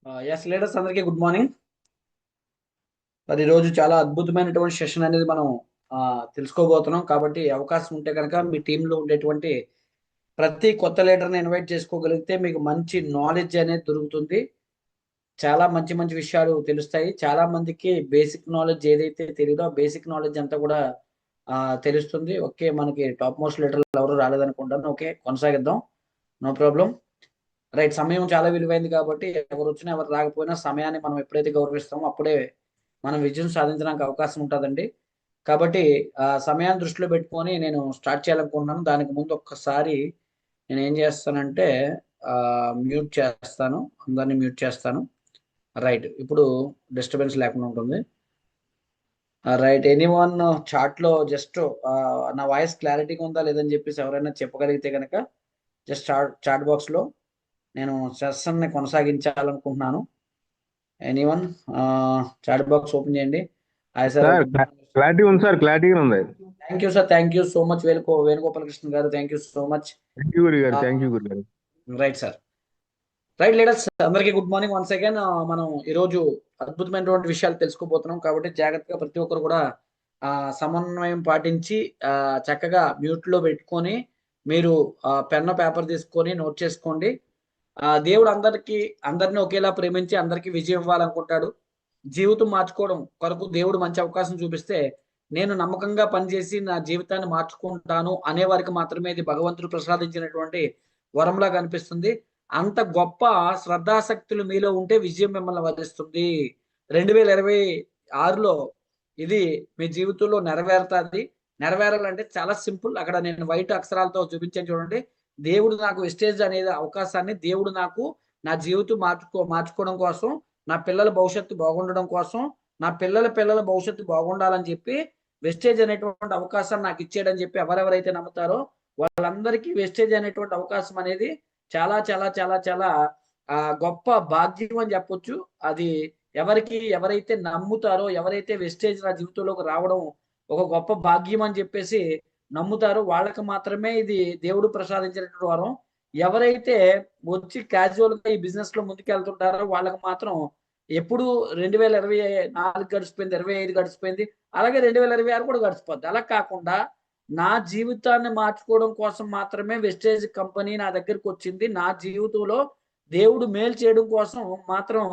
Yes leaders అందరికీ good morning. మరి ఈరోజు చాలా అద్భుతమైనటువంటి సెషన్ అనేది మనం తెలుసుకోబోతున్నాం. కాబట్టి అవకాశం ఉంటే కనుక మీ టీంలో ఉండేటువంటి ప్రతి కొత్త లీడర్ని ఇన్వైట్ చేసుకోగలిగితే మీకు మంచి నాలెడ్జ్ అనేది దొరుకుతుంది. చాలా మంచి మంచి విషయాలు తెలుస్తాయి. చాలా మందికి బేసిక్ నాలెడ్జ్ ఏదైతే తెలియదో ఆ బేసిక్ నాలెడ్జ్ అంతా కూడా తెలుస్తుంది. ఓకే, మనకి టాప్ మోస్ట్ లీడర్లు ఎవరు రాలేదనుకుంటాను. ఓకే, కొనసాగిద్దాం. No problem. రైట్. సమయం చాలా విలువైంది కాబట్టి ఎవరు వచ్చినా ఎవరు రాకపోయినా సమయాన్ని మనం ఎప్పుడైతే గౌరవిస్తామో అప్పుడే మనం విజయం సాధించడానికి అవకాశం ఉంటుందండి. కాబట్టి సమయాన్ని దృష్టిలో పెట్టుకొని నేను స్టార్ట్ చేయాలనుకుంటున్నాను. దానికి ముందు ఒక్కసారి నేను ఏం చేస్తానంటే మ్యూట్ చేస్తాను, అందరినీ మ్యూట్ చేస్తాను. రైట్, ఇప్పుడు డిస్టర్బెన్స్ లేకుండా ఉంటుంది. రైట్, ఎనీవన్ చాట్లో జస్ట్ నా వాయిస్ క్లారిటీగా ఉందా లేదని చెప్పేసి ఎవరైనా చెప్పగలిగితే కనుక జస్ట్ చాట్ బాక్స్లో నేను సెషన్ని కొనసాగించాలనుకుంటున్నాను. ఎనీవన్ చాట్ బాక్స్ ఓపెన్ చేయండి. Hi sir, sir good morning. Clarity ఉంది సార్, క్లారిటీగా ఉంది. Thank you sir, thank you so much Venugopalakrishna గారు, thank you so much. Thank you Guru గారు, థ్యాంక్ యూ గురు గారు. Right sir. రైట్ లీడర్స్ అందరికీ గుడ్ మార్నింగ్ వన్స్ అగైన్. మనం ఈరోజు అద్భుతమైనటువంటి విషయాలు తెలుసుకోబోతున్నాం. కాబట్టి జాగ్రత్తగా ప్రతి ఒక్కరు కూడా సమన్వయం పాటించి చక్కగా మ్యూట్ లో పెట్టుకొని మీరు పెన్ పేపర్ తీసుకొని నోట్ చేసుకోండి. దేవుడు అందరిని ఒకేలా ప్రేమించి అందరికీ విజయం ఇవ్వాలనుకుంటాడు. జీవితం మార్చుకోవడం కొరకు దేవుడు మంచి అవకాశం చూపిస్తే నేను నమ్మకంగా పనిచేసి నా జీవితాన్ని మార్చుకుంటాను అనే వారికి మాత్రమే ఇది భగవంతుడు ప్రసాదించినటువంటి వరంలా కనిపిస్తుంది. అంత గొప్ప శ్రద్ధాశక్తులు మీలో ఉంటే విజయం మిమ్మల్ని వరిస్తుంది. 2026లో ఇది మీ జీవితంలో నెరవేరుతుంది. నెరవేరాలంటే చాలా సింపుల్. అక్కడ నేను వైట్ అక్షరాలతో చూపించాను చూడండి. దేవుడు నాకు వెస్టేజ్ అనేది అవకాశాన్ని దేవుడు నాకు నా జీవితం మార్చుకోవడం కోసం, నా పిల్లల భవిష్యత్తు బాగుండడం కోసం, నా పిల్లల భవిష్యత్తు బాగుండాలని చెప్పి వెస్టేజ్ అనేటువంటి అవకాశాన్ని నాకు ఇచ్చేయడని చెప్పి ఎవరెవరైతే నమ్ముతారో వాళ్ళందరికీ వెస్టేజ్ అనేటువంటి అవకాశం అనేది చాలా చాలా చాలా చాలా గొప్ప భాగ్యం అని చెప్పొచ్చు. అది ఎవరైతే నమ్ముతారో, ఎవరైతే వెస్టేజ్ నా జీవితంలోకి రావడం ఒక గొప్ప భాగ్యం అని చెప్పేసి నమ్ముతారో వాళ్ళకి మాత్రమే ఇది దేవుడు ప్రసాదించినటువంటి వరం. ఎవరైతే వచ్చి క్యాజువల్ గా ఈ బిజినెస్ లో ముందుకెళ్తుంటారో వాళ్ళకి మాత్రం ఎప్పుడు 2024 గడిచిపోయింది, 25 గడిచిపోయింది, అలాగే 2026 కూడా గడిచిపోద్ది. అలా కాకుండా నా జీవితాన్ని మార్చుకోవడం కోసం మాత్రమే వెస్టేజ్ కంపెనీ నా దగ్గరికి వచ్చింది. నా జీవితంలో దేవుడు మేలు చేయడం కోసం మాత్రం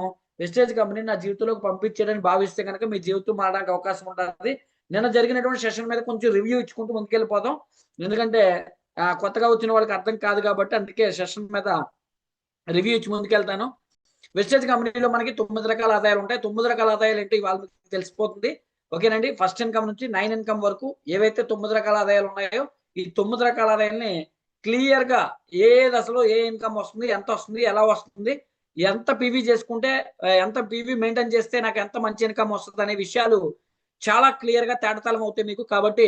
వెస్టేజ్ కంపెనీ నా జీవితంలోకి పంపించాడని భావిస్తే కనుక మీ జీవితం మారడానికి అవకాశం ఉంటుంది. నిన్న జరిగినటువంటి సెషన్ మీద కొంచెం రివ్యూ ఇచ్చుకుంటూ ముందుకెళ్ళిపోదాం. ఎందుకంటే కొత్తగా వచ్చిన వాళ్ళకి అర్థం కాదు కాబట్టి అందుకే సెషన్ మీద రివ్యూ ఇచ్చి ముందుకెళ్తాను. వెస్టేజ్ కంపెనీలో మనకి 9 రకాల ఆదాయాలు ఉంటాయి. 9 రకాల ఆదాయాలు ఏంటో ఇవాళ మీకు తెలిసిపోతుంది. ఓకేనండి. ఫస్ట్ ఇన్కమ్ నుంచి 9 ఇన్కమ్ వరకు ఏవైతే 9 రకాల ఆదాయాలు ఉన్నాయో ఈ 9 రకాల ఆదాయాల్ని క్లియర్ గా ఏ దశలో ఏ ఇన్కమ్ వస్తుంది, ఎంత వస్తుంది, ఎలా వస్తుంది, ఎంత పీవీ చేసుకుంటే ఎంత పీవీ మెయింటైన్ చేస్తే నాకు ఎంత మంచి ఇన్కమ్ వస్తుంది అనే విషయాలు చాలా క్లియర్ గా తేటతలం అవుతాయి మీకు. కాబట్టి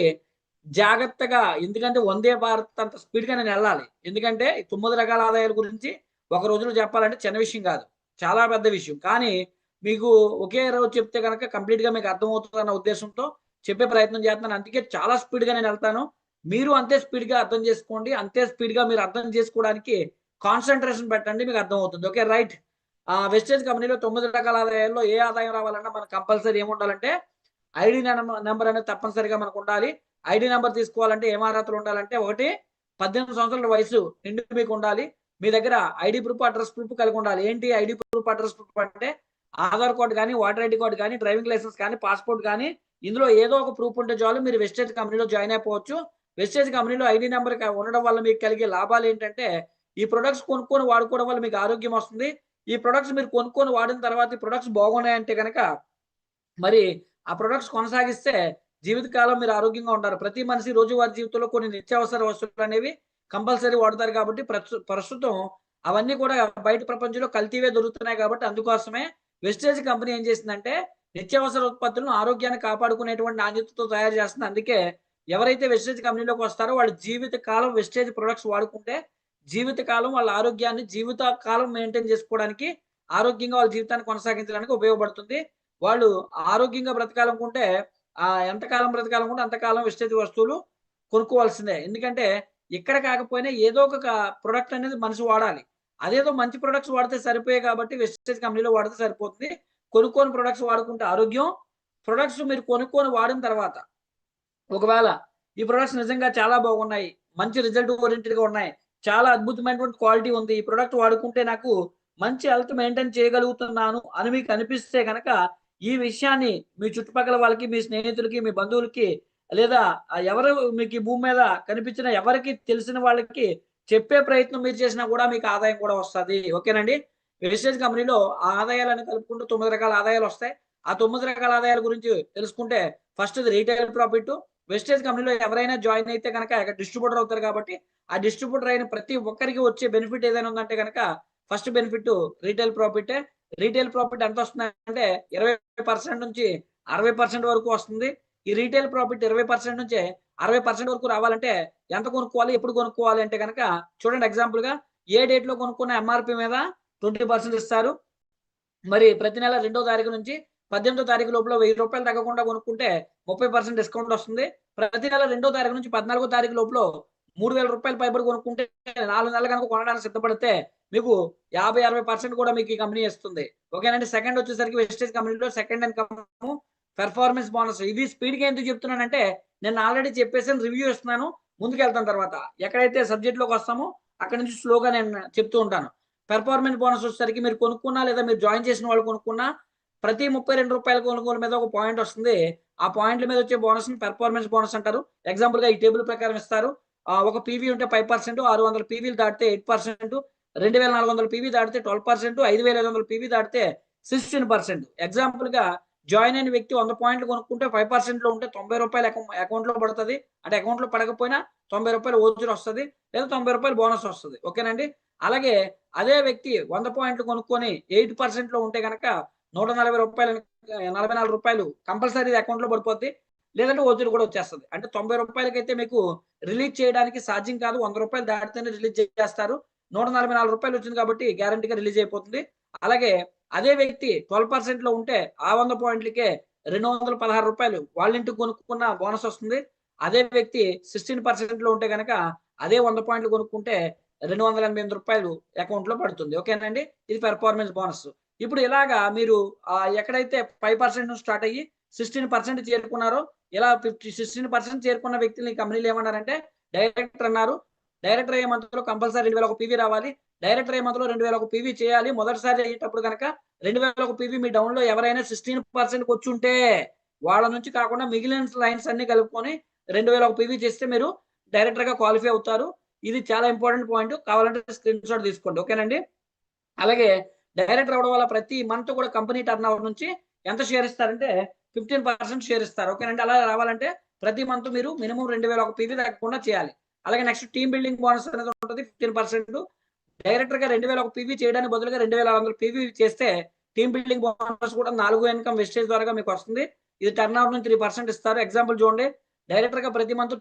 జాగ్రత్తగా, ఎందుకంటే వందే భారత్ అంత స్పీడ్ గా నేను వెళ్ళాలి. ఎందుకంటే 9 రకాల ఆదాయాల గురించి ఒక రోజులో చెప్పాలంటే చిన్న విషయం కాదు, చాలా పెద్ద విషయం. కానీ మీకు ఒకే రోజు చెప్తే కనుక కంప్లీట్ గా మీకు అర్థమవుతుంది అన్న ఉద్దేశంతో చెప్పే ప్రయత్నం చేస్తున్నాను. అందుకే చాలా స్పీడ్ గా నేను వెళ్తాను. మీరు అంతే స్పీడ్ గా అర్థం చేసుకోండి. అంతే స్పీడ్ గా మీరు అర్థం చేసుకోవడానికి కాన్సన్ట్రేషన్ పెట్టండి, మీకు అర్థమవుతుంది. Okay, right. వెస్టేజ్ కంపెనీలో 9 రకాల ఆదాయాల్లో ఏ ఆదాయం రావాలన్నా మనకు కంపల్సరీ ఏముండాలంటే ఐడి నెంబర్ అనేది తప్పనిసరిగా మనకు ఉండాలి. ఐడి నెంబర్ తీసుకోవాలంటే ఏం అర్హతలు ఉండాలంటే, ఒకటి 18 సంవత్సరాల వయసు నిండు మీకు ఉండాలి. మీ దగ్గర ఐడి ప్రూఫ్, అడ్రస్ ప్రూఫ్ కలిగి ఉండాలి. ఏంటి ఐడి ప్రూఫ్, అడ్రస్ ప్రూఫ్ అంటే ఆధార్ కార్డు కానీ, వాటర్ ఐడి కార్డు కానీ, డ్రైవింగ్ లైసెన్స్ కానీ, పాస్పోర్ట్ కానీ, ఇందులో ఏదో ఒక ప్రూఫ్ ఉంటే చాలు మీరు వెస్టేజ్ కంపెనీలో జాయిన్ అయిపోవచ్చు. వెస్టేజ్ కంపెనీలో ఐడి నెంబర్ ఉండడం వల్ల మీకు కలిగే లాభాలు ఏంటంటే, ఈ ప్రొడక్ట్స్ కొనుక్కొని వాడుకోవడం వల్ల మీకు ఆరోగ్యం వస్తుంది. ఈ ప్రొడక్ట్స్ మీరు కొనుక్కొని వాడిన తర్వాత ఈ ప్రొడక్ట్స్ బాగున్నాయంటే కనుక మరి ఆ ప్రొడక్ట్స్ కొనసాగిస్తే జీవితకాలం మీరు ఆరోగ్యంగా ఉంటారు. ప్రతి మనిషి రోజువారీ జీవితంలో కొన్ని నిత్యావసర వస్తువులు అనేవి కంపల్సరీ వాడతారు. కాబట్టి ప్రస్తుతం అవన్నీ కూడా బయట ప్రపంచంలో కల్తీవే దొరుకుతున్నాయి. కాబట్టి అందుకోసమే వెస్టేజ్ కంపెనీ ఏం చేసిందంటే నిత్యావసర ఉత్పత్తులను ఆరోగ్యాన్ని కాపాడుకునేటువంటి నాణ్యతతో తయారు చేస్తుంది. అందుకే ఎవరైతే వెస్టేజ్ కంపెనీలోకి వస్తారో వాళ్ళు జీవితకాలం వెస్టేజ్ ప్రొడక్ట్స్ వాడుకుంటే జీవితకాలం వాళ్ళ ఆరోగ్యాన్ని జీవితకాలం మెయింటైన్ చేసుకోవడానికి, ఆరోగ్యంగా వాళ్ళ జీవితాన్ని కొనసాగించడానికి ఉపయోగపడుతుంది. వాళ్ళు ఆరోగ్యంగా బ్రతకాలనుకుంటే ఎంతకాలం బ్రతకాలనుకుంటే అంతకాలం వెస్టేజ్ వస్తువులు కొనుక్కోవాల్సిందే. ఎందుకంటే ఇక్కడ కాకపోయినా ఏదో ఒక ప్రొడక్ట్ అనేది మనిషి వాడాలి. అదేదో మంచి ప్రొడక్ట్స్ వాడితే సరిపోయాయి కాబట్టి వెస్టేజ్ కంపెనీలో వాడితే సరిపోతుంది. కొనుక్కోని ప్రొడక్ట్స్ వాడుకుంటే ఆరోగ్యం. ప్రొడక్ట్స్ మీరు కొనుక్కొని వాడిన తర్వాత ఒకవేళ ఈ ప్రొడక్ట్స్ నిజంగా చాలా బాగున్నాయి, మంచి రిజల్ట్ ఓరియెంటెడ్‌గా ఉన్నాయి, చాలా అద్భుతమైనటువంటి క్వాలిటీ ఉంది, ఈ ప్రొడక్ట్ వాడుకుంటే నాకు మంచి హెల్త్ మెయింటైన్ చేయగలుగుతున్నాను అని మీకు అనిపిస్తే గనక, ఈ విషయాన్ని మీ చుట్టుపక్కల వాళ్ళకి, మీ స్నేహితులకి, మీ బంధువులకి లేదా ఎవరు మీకు ఈ భూమి మీద కనిపించిన ఎవరికి తెలిసిన వాళ్ళకి చెప్పే ప్రయత్నం మీరు చేసినా కూడా మీకు ఆదాయం కూడా వస్తది. ఓకేనండి. వెస్టేజ్ కంపెనీలో ఆ ఆదాయాలన్నీ కలుపుకుంటూ 9 రకాల ఆదాయాలొస్తాయి. ఆ 9 రకాల ఆదాయాల గురించి తెలుసుకుంటే ఫస్ట్‌ది రిటైల్ ప్రాఫిట్. వెస్టేజ్ కంపెనీలో ఎవరైనా జాయిన్ అయితే గనక డిస్ట్రిబ్యూటర్ అవుతారు కాబట్టి, ఆ డిస్ట్రిబ్యూటర్ అయిన ప్రతి ఒక్కరికి వచ్చే బెనిఫిట్ ఏదైనా ఉందంటే గనక ఫస్ట్ బెనిఫిట్ రిటైల్ ప్రాఫిటే. రిటైల్ ప్రాఫిట్ ఎంతొస్తుందంటే 20% నుంచి 60% వరకు వస్తుంది. ఈ రిటైల్ ప్రాఫిట్ 20% నుంచే 60% వరకు రావాలంటే ఎంత కొనుక్కోవాలి? ఎప్పుడు కొనుక్కోవాలి? అంటే గనక చూడండి ఎగ్జాంపుల్‌గా ఏ డేట్‌లో కొనుక్కున్న ఎంఆర్‌పీ మీద 20% ఇస్తారు. మరి ప్రతి నెల 2వ తారీఖు నుంచి 18వ తారీఖు లోపల రూ. 1000 తగ్గకుండా కొనుక్కుంటే 30% డిస్కౌంట్ వస్తుంది. ప్రతి నెల 2వ తారీఖు నుంచి 14వ తారీఖు లోపల రూ. 3000 పైబడి కొనుక్కుంటే 4 నెలలు గనుక కొనడానికి సిద్ధపడితే మీకు 50, 60% కూడా మీకు ఈ కంపెనీ ఇస్తుంది. ఓకేనండి. సెకండ్ వచ్చేసరికి వెస్టేజ్ కంపెనీలో సెకండ్ ఇన్‌కమ్ పెర్ఫార్మన్స్ బోనస్. ఇవి స్పీడ్‌గా ఎందుకు చెప్తున్నానంటే నేను ఆల్రెడీ చెప్పేసాను, రివ్యూ ఇస్తున్నాను. ముందుకెళ్తాను తర్వాత. ఎక్కడైతే సబ్జెక్ట్‌లోకి వస్తామో అక్కడి నుంచి స్లోగా నేను చెప్తూ ఉంటాను. పెర్ఫార్మెన్స్ బోనస్ వచ్చేసరికి మీరు కొనుక్కున్నా లేదా మీరు జాయిన్ చేసిన వాళ్ళు కొనుక్కున్నా ప్రతి రూ. 32 కొనుగోలు మీద ఒక పాయింట్ వస్తుంది. ఆ పాయింట్ల మీద వచ్చే బోనస్‌ని పెర్ఫార్మెన్స్ బోనస్ అంటారు. ఎగ్జాంపుల్‌గా ఈ టేబుల్ ప్రకారం ఇస్తారు. ఒక పీవీ ఉంటే 5%, 600 పీవీలు దాటితే 8%, 2400 పీవీ దాటితే 12%, 5500 పీవీ దాటితే 16%. ఎగ్జాంపుల్‌గా జాయిన్ అయిన వ్యక్తి 100 పాయింట్లు కొనుక్కుంటే 5%లో ఉంటే రూ. 90 అకౌంట్‌లో పడతది. అంటే అకౌంట్‌లో పడకపోయినా రూ. 90 ఓచర్ వస్తది. లేదా రూ. 90 బోనస్ వస్తది. ఓకేనండి. అలాగే అదే వ్యక్తి 100 పాయింట్లు కొనుక్కొని 8%లో ఉంటే గనక రూ. 140 44 కంపల్సరీ అకౌంట్‌లో పడిపోద్ది. లేదంటే ఓచర్ కూడా వచ్చేస్తది. అంటే రూ. 90కైతే మీకు రిలీజ్ చేయడానికి సాధ్యం కాదు. రూ. 100 దాటితేనే రిలీజ్ చేస్తారు. రూ. 144 వచ్చింది కాబట్టి గ్యారంటీగా రిలీజ్ అయిపోతుంది. అలాగే అదే వ్యక్తి 12%లో ఉంటే ఆ 100 పాయింట్లకే రూ. 216 వాళ్ళ ఇంటికి కొనుక్కున్న బోనస్ వస్తుంది. అదే వ్యక్తి 16%లో ఉంటే గనక అదే 100 పాయింట్లు కొనుక్కుంటే రూ. 288 అకౌంట్‌లో పడుతుంది. ఓకేనండి. ఇది పెర్ఫార్మెన్స్ బోనస్. ఇప్పుడు ఇలాగా మీరు ఎక్కడైతే 5% నుంచి స్టార్ట్ అయ్యి 16% చేరుకున్నారో ఇలా 16% చేరుకున్న వ్యక్తుల్ని కంపెనీలో ఏమన్నారంటే డైరెక్టర్ అన్నారు. డైరెక్టర్ అయ్యే మంత్‌లో కంపల్సరీ 2000 పీవీ రావాలి. డైరెక్టర్ అయ్యే మంత్‌లో 2000 పీవీ చేయాలి. మొదటిసారి అయ్యేటప్పుడు గనక 2000 పీవీ మీ డౌన్‌లో ఎవరైనా 16% వచ్చుంటే వాళ్ళ నుంచి కాకుండా మిగిలిన లైన్స్ అన్నీ కలుపుకొని 2000 పీవీ చేస్తే మీరు డైరెక్టర్‌గా క్వాలిఫై అవుతారు. ఇది చాలా ఇంపార్టెంట్ పాయింట్. కావాలంటే స్క్రీన్ షాట్ తీసుకోండి. ఓకేనండి. అలాగే డైరెక్టర్ అవ్వడం వల్ల ప్రతి మంత్ కూడా కంపెనీ టర్నోవర్ నుంచి ఎంత షేర్ ఇస్తారంటే 15% షేర్ ఇస్తారు. ఓకేనండి. అలా రావాలంటే ప్రతి మంత్ మీరు మినిమమ్ 2000 పీవీ తగ్గకుండా చేయాలి. అలాగే నెక్స్ట్ టీమ్ బిల్డింగ్ బోనస్ అనేది ఉంటది 15%. డైరెక్టర్‌గా 2000 పీవీ చేయడానికి బదులుగా 2600 పీవీ చేస్తే టీమ్ బిల్డింగ్ బోనస్ కూడా 4 ఇన్‌కమ్ వెస్టేజ్ ద్వారాగా మీకు వస్తుంది. ఇది టర్నోవర్ నుంచి 3% ఇస్తారు. ఎగ్జాంపుల్ చూడండి. డైరెక్టర్‌గా ప్రతి మంత్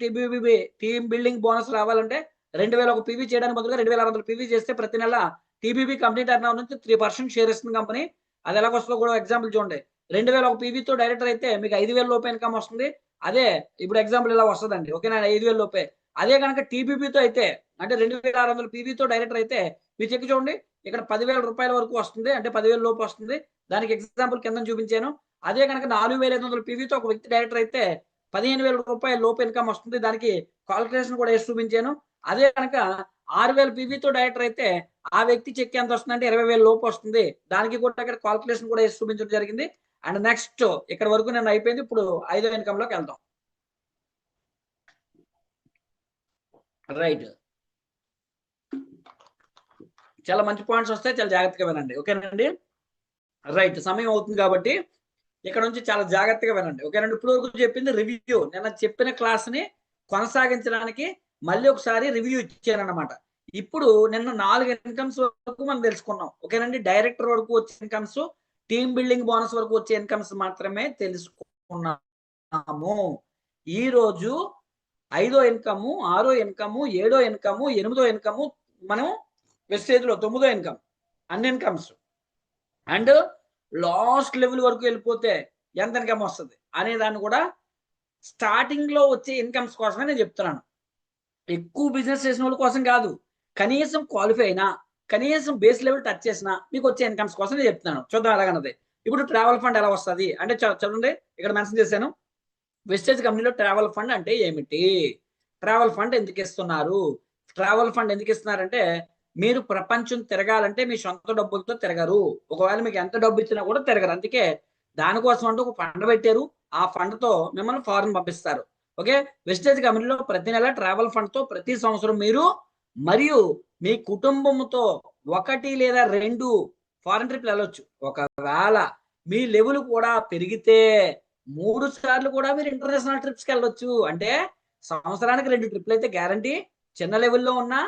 టీమ్ బిల్డింగ్ బోనస్ రావాలంటే 2000 పీవీ చేయడానికి బదులుగా 2600 పీవీ చేస్తే ప్రతి నెల టీబీబీ కంపెనీ టర్నోవర్ నుంచి 3% షేర్ ఇస్తుంది కంపెనీ. అది ఎలాగొస్తుందో కూడా ఎగ్జాంపుల్ చూడండి. 2000 పీవీతో డైరెక్టర్ అయితే మీకు 5000 లోపు ఇన్‌కమ్ వస్తుంది. అదే ఇప్పుడు ఎగ్జాంపుల్ ఇలా వస్తదండి. ఓకేనా? 5000 లోపే. అదే గనక టీబీబీతో అయితే అంటే 2600 పీవీతో డైరెక్టర్ అయితే మీరు చెక్ చూడండి. ఇక్కడ రూ. 10,000 వరకు వస్తుంది. అంటే 10,000 లోపు వస్తుంది. దానికి ఎగ్జాంపుల్ కిందన చూపించాను. అదే గనక 4500 పీవీతో ఒక వ్యక్తి డైరెక్టర్ అయితే రూ. 15,000 లోపు ఇన్‌కమ్ వస్తుంది. దానికి కాలిక్యులేషన్ కూడా ఏసి చూపించాను. అదే గనక 6000 పీవీతో డైరెక్టర్ అయితే ఆ వ్యక్తి చెక్ ఎంత వస్తుందంటే 20,000 లోపు వస్తుంది. దానికి కూడా ఇక్కడ కాలిక్యులేషన్ కూడా ఏసి చూపించడం జరిగింది. అండ్ నెక్స్ట్ ఇక్కడ వరకు నేను అయిపోయింది. ఇప్పుడు ఐదో ఇన్‌కమ్‌లోకి వెళ్దాం. రైట్. చాలా మంచి పాయింట్స్ వస్తాయి. చాలా జాగ్రత్తగా వినండి. ఓకేనండి. రైట్. సమయం అవుతుంది కాబట్టి ఇక్కడ నుంచి చాలా జాగ్రత్తగా వినండి. ఓకేనండి. ఇప్పుడు వరకు చెప్పింది రివ్యూ. నిన్న చెప్పిన క్లాస్‌ని కొనసాగించడానికి మళ్ళీ ఒకసారి రివ్యూ ఇచ్చానన్నమాట. ఇప్పుడు నిన్న 4 ఇన్‌కమ్స్ వరకు మనం తెలుసుకున్నాం. ఓకేనండి. డైరెక్టర్ వరకు వచ్చే ఇన్‌కమ్స్, టీమ్ బిల్డింగ్ బోనస్ వరకు వచ్చే ఇన్‌కమ్స్ మాత్రమే తెలుసుకున్నాము. ఈరోజు ఐదో ఇన్‌కమ్, ఆరో ఇన్‌కమ్, ఏడో ఇన్‌కమ్, ఎనిమిదో ఇన్‌కమ్ మనం వెస్టేజ్‌లో తొమ్మిదో ఇన్‌కమ్ అన్ని ఇన్‌కమ్స్. అండ్ లాస్ట్ లెవెల్ వరకు వెళ్ళిపోతే ఎంత ఇన్‌కమ్ వస్తది అనే దాన్ని కూడా స్టార్టింగ్‌లో వచ్చే ఇన్‌కమ్స్ కోసమే నేను చెప్తున్నాను. ఎక్కువ బిజినెస్ చేసిన వాళ్ళ కోసం కాదు. కనీసం క్వాలిఫై అయినా, కనీసం బేస్ లెవెల్ టచ్ చేసినా మీకు వచ్చే ఇన్కమ్స్ కోసం నేను చెప్తున్నాను. చూద్దాం ఎలాగన్నది. ఇప్పుడు ట్రావెల్ ఫండ్ ఎలా వస్తది అంటే చూడండి ఇక్కడ మెన్షన్ చేశాను. వెస్టేజ్ కంపెనీలో ట్రావెల్ ఫండ్ అంటే ఏమిటి? ట్రావెల్ ఫండ్ ఎందుకు ఇస్తున్నారు? ట్రావెల్ ఫండ్ ఎందుకు ఇస్తున్నారంటే మీరు ప్రపంచం తిరగాలంటే మీ సొంత డబ్బులతో తిరగరు. ఒకవేళ మీకు ఎంత డబ్బు ఇచ్చినా కూడా తిరగరు. అందుకే దానికోసం అంటూ ఒక ఫండ్ పెట్టారు. ఆ ఫండ్‌తో మిమ్మల్ని ఫారెన్ పంపిస్తారు. ఓకే. వెస్టేజ్ కంపెనీలో ప్రతి నెల ట్రావెల్ ఫండ్‌తో ప్రతి సంవత్సరం మీరు మరియు మీ కుటుంబంతో 1 లేదా 2 ఫారెన్ ట్రిప్‌లు వెళ్ళొచ్చు. ఒకవేళ మీ లెవెల్ కూడా పెరిగితే 3 సార్లు కూడా మీరు ఇంటర్నేషనల్ ట్రిప్స్‌కి వెళ్ళొచ్చు. అంటే సంవత్సరానికి 2 ట్రిప్‌లు అయితే గ్యారంటీ. చిన్న లెవెల్‌లో ఉన్నా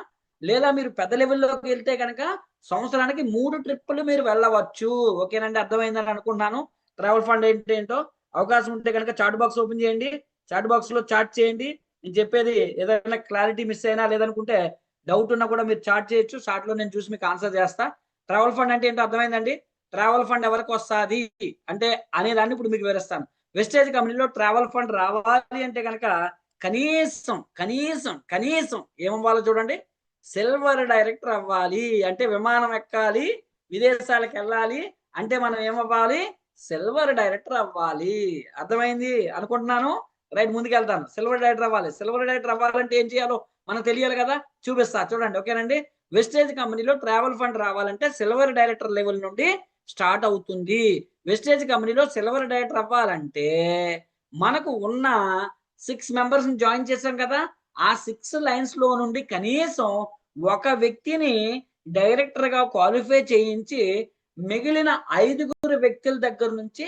లేదా మీరు పెద్ద లెవెల్‌లోకి వెళ్తే గనక సంవత్సరానికి 3 ట్రిప్పులు మీరు వెళ్ళవచ్చు. ఓకేనండి. అర్థమైందని అనుకుంటున్నాను. ట్రావెల్ ఫండ్ ఏంటో అవకాశం ఉంటే గనక చాట్ బాక్స్ ఓపెన్ చేయండి. చాట్ బాక్స్‌లో చాట్ చేయండి. నేను చెప్పేది ఏదైనా క్లారిటీ మిస్ అయినా లేదనుకుంటే డౌట్ ఉన్నా కూడా మీరు చాట్ చేయొచ్చు. చాట్‌లో నేను చూసి మీకు ఆన్సర్ చేస్తా. ట్రావెల్ ఫండ్ అంటే ఏంటో అర్థమైందండి. ట్రావెల్ ఫండ్ ఎవరికి వస్తాది అంటే అనేదాన్ని ఇప్పుడు మీకు వివరిస్తాను. వెస్టేజ్ కంపెనీలో ట్రావెల్ ఫండ్ రావాలి అంటే గనక కనీసం ఏమవ్వాలో చూడండి. సిల్వర్ డైరెక్టర్ అవ్వాలి. అంటే విమానం ఎక్కాలి, విదేశాలకు వెళ్ళాలి అంటే మనం ఏమవ్వాలి? సిల్వర్ డైరెక్టర్ అవ్వాలి. అర్థమైంది అనుకుంటున్నాను. రైట్ ముందుకెళ్తాను. సిల్వర్ డైరెక్టర్ అవ్వాలి. సిల్వర్ డైరెక్టర్ అవ్వాలంటే ఏం చేయాలో మనకు తెలియాలి కదా! చూపిస్తా చూడండి. ఓకేనండి. వెస్టేజ్ కంపెనీలో ట్రావెల్ ఫండ్ రావాలంటే సిల్వర్ డైరెక్టర్ లెవెల్ నుండి స్టార్ట్ అవుతుంది. వెస్టేజ్ కంపెనీలో సిల్వర్ డైరెక్టర్ అవ్వాలంటే మనకు ఉన్న 6 మెంబర్స్‌ని జాయిన్ చేసాం కదా! ఆ 6 లైన్స్‌లో నుండి కనీసం ఒక వ్యక్తిని డైరెక్టర్‌గా క్వాలిఫై చేయించి మిగిలిన 5 వ్యక్తుల దగ్గర నుంచి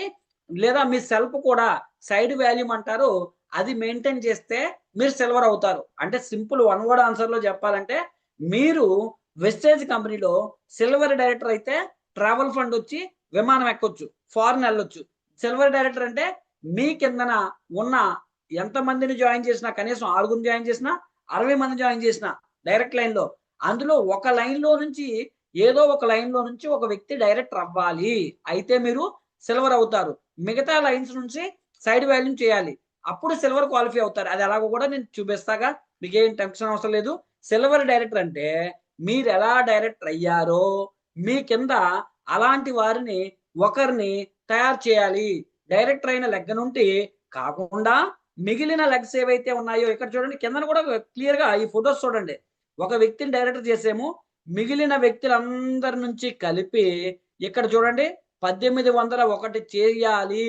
లేదా మీ సెల్ఫ్ కూడా సైడ్ వాల్యూమ్ అంటారు. అది మెయింటైన్ చేస్తే మీరు సిల్వర్ అవుతారు. అంటే సింపుల్ వన్ వర్డ్ ఆన్సర్‌లో చెప్పాలంటే మీరు వెస్టేజ్ కంపెనీలో సిల్వర్ డైరెక్టర్ అయితే ట్రావెల్ ఫండ్ వచ్చి విమానం ఎక్కొచ్చు. ఫారెన్ ఎళ్ళొచ్చు. సిల్వర్ డైరెక్టర్ అంటే మీ కిందన ఉన్న ఎంతమందిని జాయిన్ చేసినా కనీసం 6 జాయిన్ చేసినా, 60 మంది జాయిన్ చేసినా డైరెక్ట్ లైన్‌లో అందులో ఒక లైన్‌లో నుంచి ఏదో ఒక లైన్‌లో నుంచి ఒక వ్యక్తి డైరెక్టర్ అవ్వాలి. అయితే మీరు సిల్వర్ అవుతారు. మిగతా లైన్స్ నుంచి సైడ్ వాల్యూమ్ చేయాలి. అప్పుడు సిల్వర్ క్వాలిఫై అవుతారు. అది ఎలాగో కూడా నేను చూపిస్తాగా. మీకేం టెన్షన్ అవసరం లేదు. సిల్వర్ డైరెక్టర్ అంటే మీరెలా డైరెక్టర్ అయ్యారో మీ కింద అలాంటి వారిని ఒకరిని తయారు చేయాలి. డైరెక్టర్ అయిన లెగ్ నుండి కాకుండా మిగిలిన లెగ్స్ ఏవైతే ఉన్నాయో ఇక్కడ చూడండి కిందన కూడా క్లియర్‌గా ఈ ఫోటోస్ చూడండి. ఒక వ్యక్తిని డైరెక్టర్ చేసాము. మిగిలిన వ్యక్తులందరి నుంచి కలిపి ఇక్కడ చూడండి 1801 చేయాలి.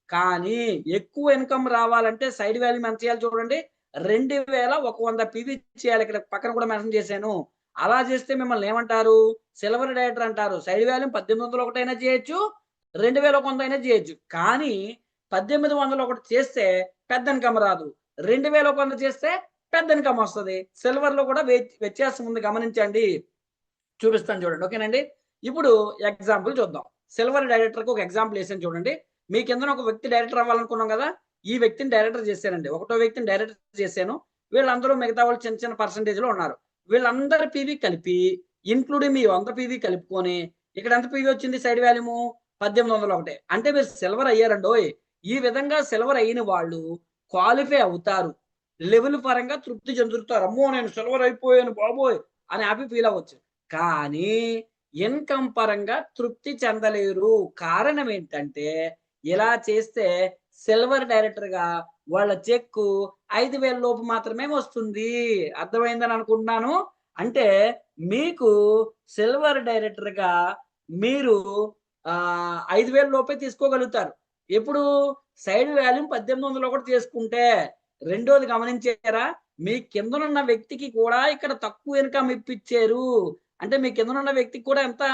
కానీ ఎక్కువ ఇన్‌కమ్ రావాలంటే సైడ్ వాల్యూమ్ ఎంత చేయాలి చూడండి. 2100 పీవీ చేయాలి. ఇక్కడ పక్కన కూడా మెన్షన్ చేశాను. అలా చేస్తే మిమ్మల్ని ఏమంటారు? సిల్వర్ డైరెక్టర్ అంటారు. సైడ్ వాల్యూమ్ 1801 అయినా చేయొచ్చు. 2100 అయినా చేయొచ్చు. కానీ 1801 చేస్తే పెద్ద ఇన్‌కమ్ రాదు. 2100 చేస్తే పెద్ద ఇన్‌కమ్ వస్తది. సిల్వర్‌లో కూడా వ్యత్యాసం ఉంది గమనించండి. చూపిస్తాను చూడండి. ఓకేనండి. ఇప్పుడు ఎగ్జాంపుల్ చూద్దాం. సిల్వర్ డైరెక్టర్‌కి ఒక ఎగ్జాంపుల్ ఏసాను చూడండి. మీ కిందన ఒక వ్యక్తి డైరెక్టర్ అవ్వాలనుకున్నాం గదా! ఈ వ్యక్తిని డైరెక్టర్ చేశానండి. ఒకటో వ్యక్తిని డైరెక్టర్ చేశాను. వీళ్ళందరూ మిగతా వాళ్ళు చిన్న చిన్న పర్సెంటేజ్‌లో ఉన్నారు. వీళ్ళందరి పీవీ కలిపి ఇన్క్లూడింగ్ మీ 100 పీవీ కలుపుకొని ఇక్కడ ఎంత పీవీ వచ్చింది సైడ్ వాల్యూము 1801 అంటే మీరు సిల్వర్ అయ్యారండోయ్! ఈ విధంగా సిల్వర్ అయిన వాళ్ళు క్వాలిఫై అవుతారు. లెవెల్ పరంగా తృప్తి చెందుతారు. అమ్మో! నేను సిల్వర్ అయిపోయాను బాబోయ్! అని హ్యాపీ ఫీల్ అవ్వచ్చు. కానీ ఇన్‌కమ్ పరంగా తృప్తి చెందలేరు. కారణం ఏంటంటే ఇలా చేస్తే సిల్వర్ డైరెక్టర్‌గా వాళ్ళ చెక్కు 5000 లోపు మాత్రమే వస్తుంది. అర్థమైందని అనుకుంటున్నాను. అంటే మీకు సిల్వర్ డైరెక్టర్‌గా మీరు 5000 లోపే తీసుకోగలుగుతారు. ఎప్పుడు సైడ్ వాల్యూమ్ 1801 చేసుకుంటే. రెండోది గమనించారా? మీ కిందనున్న వ్యక్తికి కూడా ఇక్కడ తక్కువ ఇన్‌కమ్ ఇప్పిచ్చారు. అంటే మీ కిందనున్న వ్యక్తికి కూడా ఎంత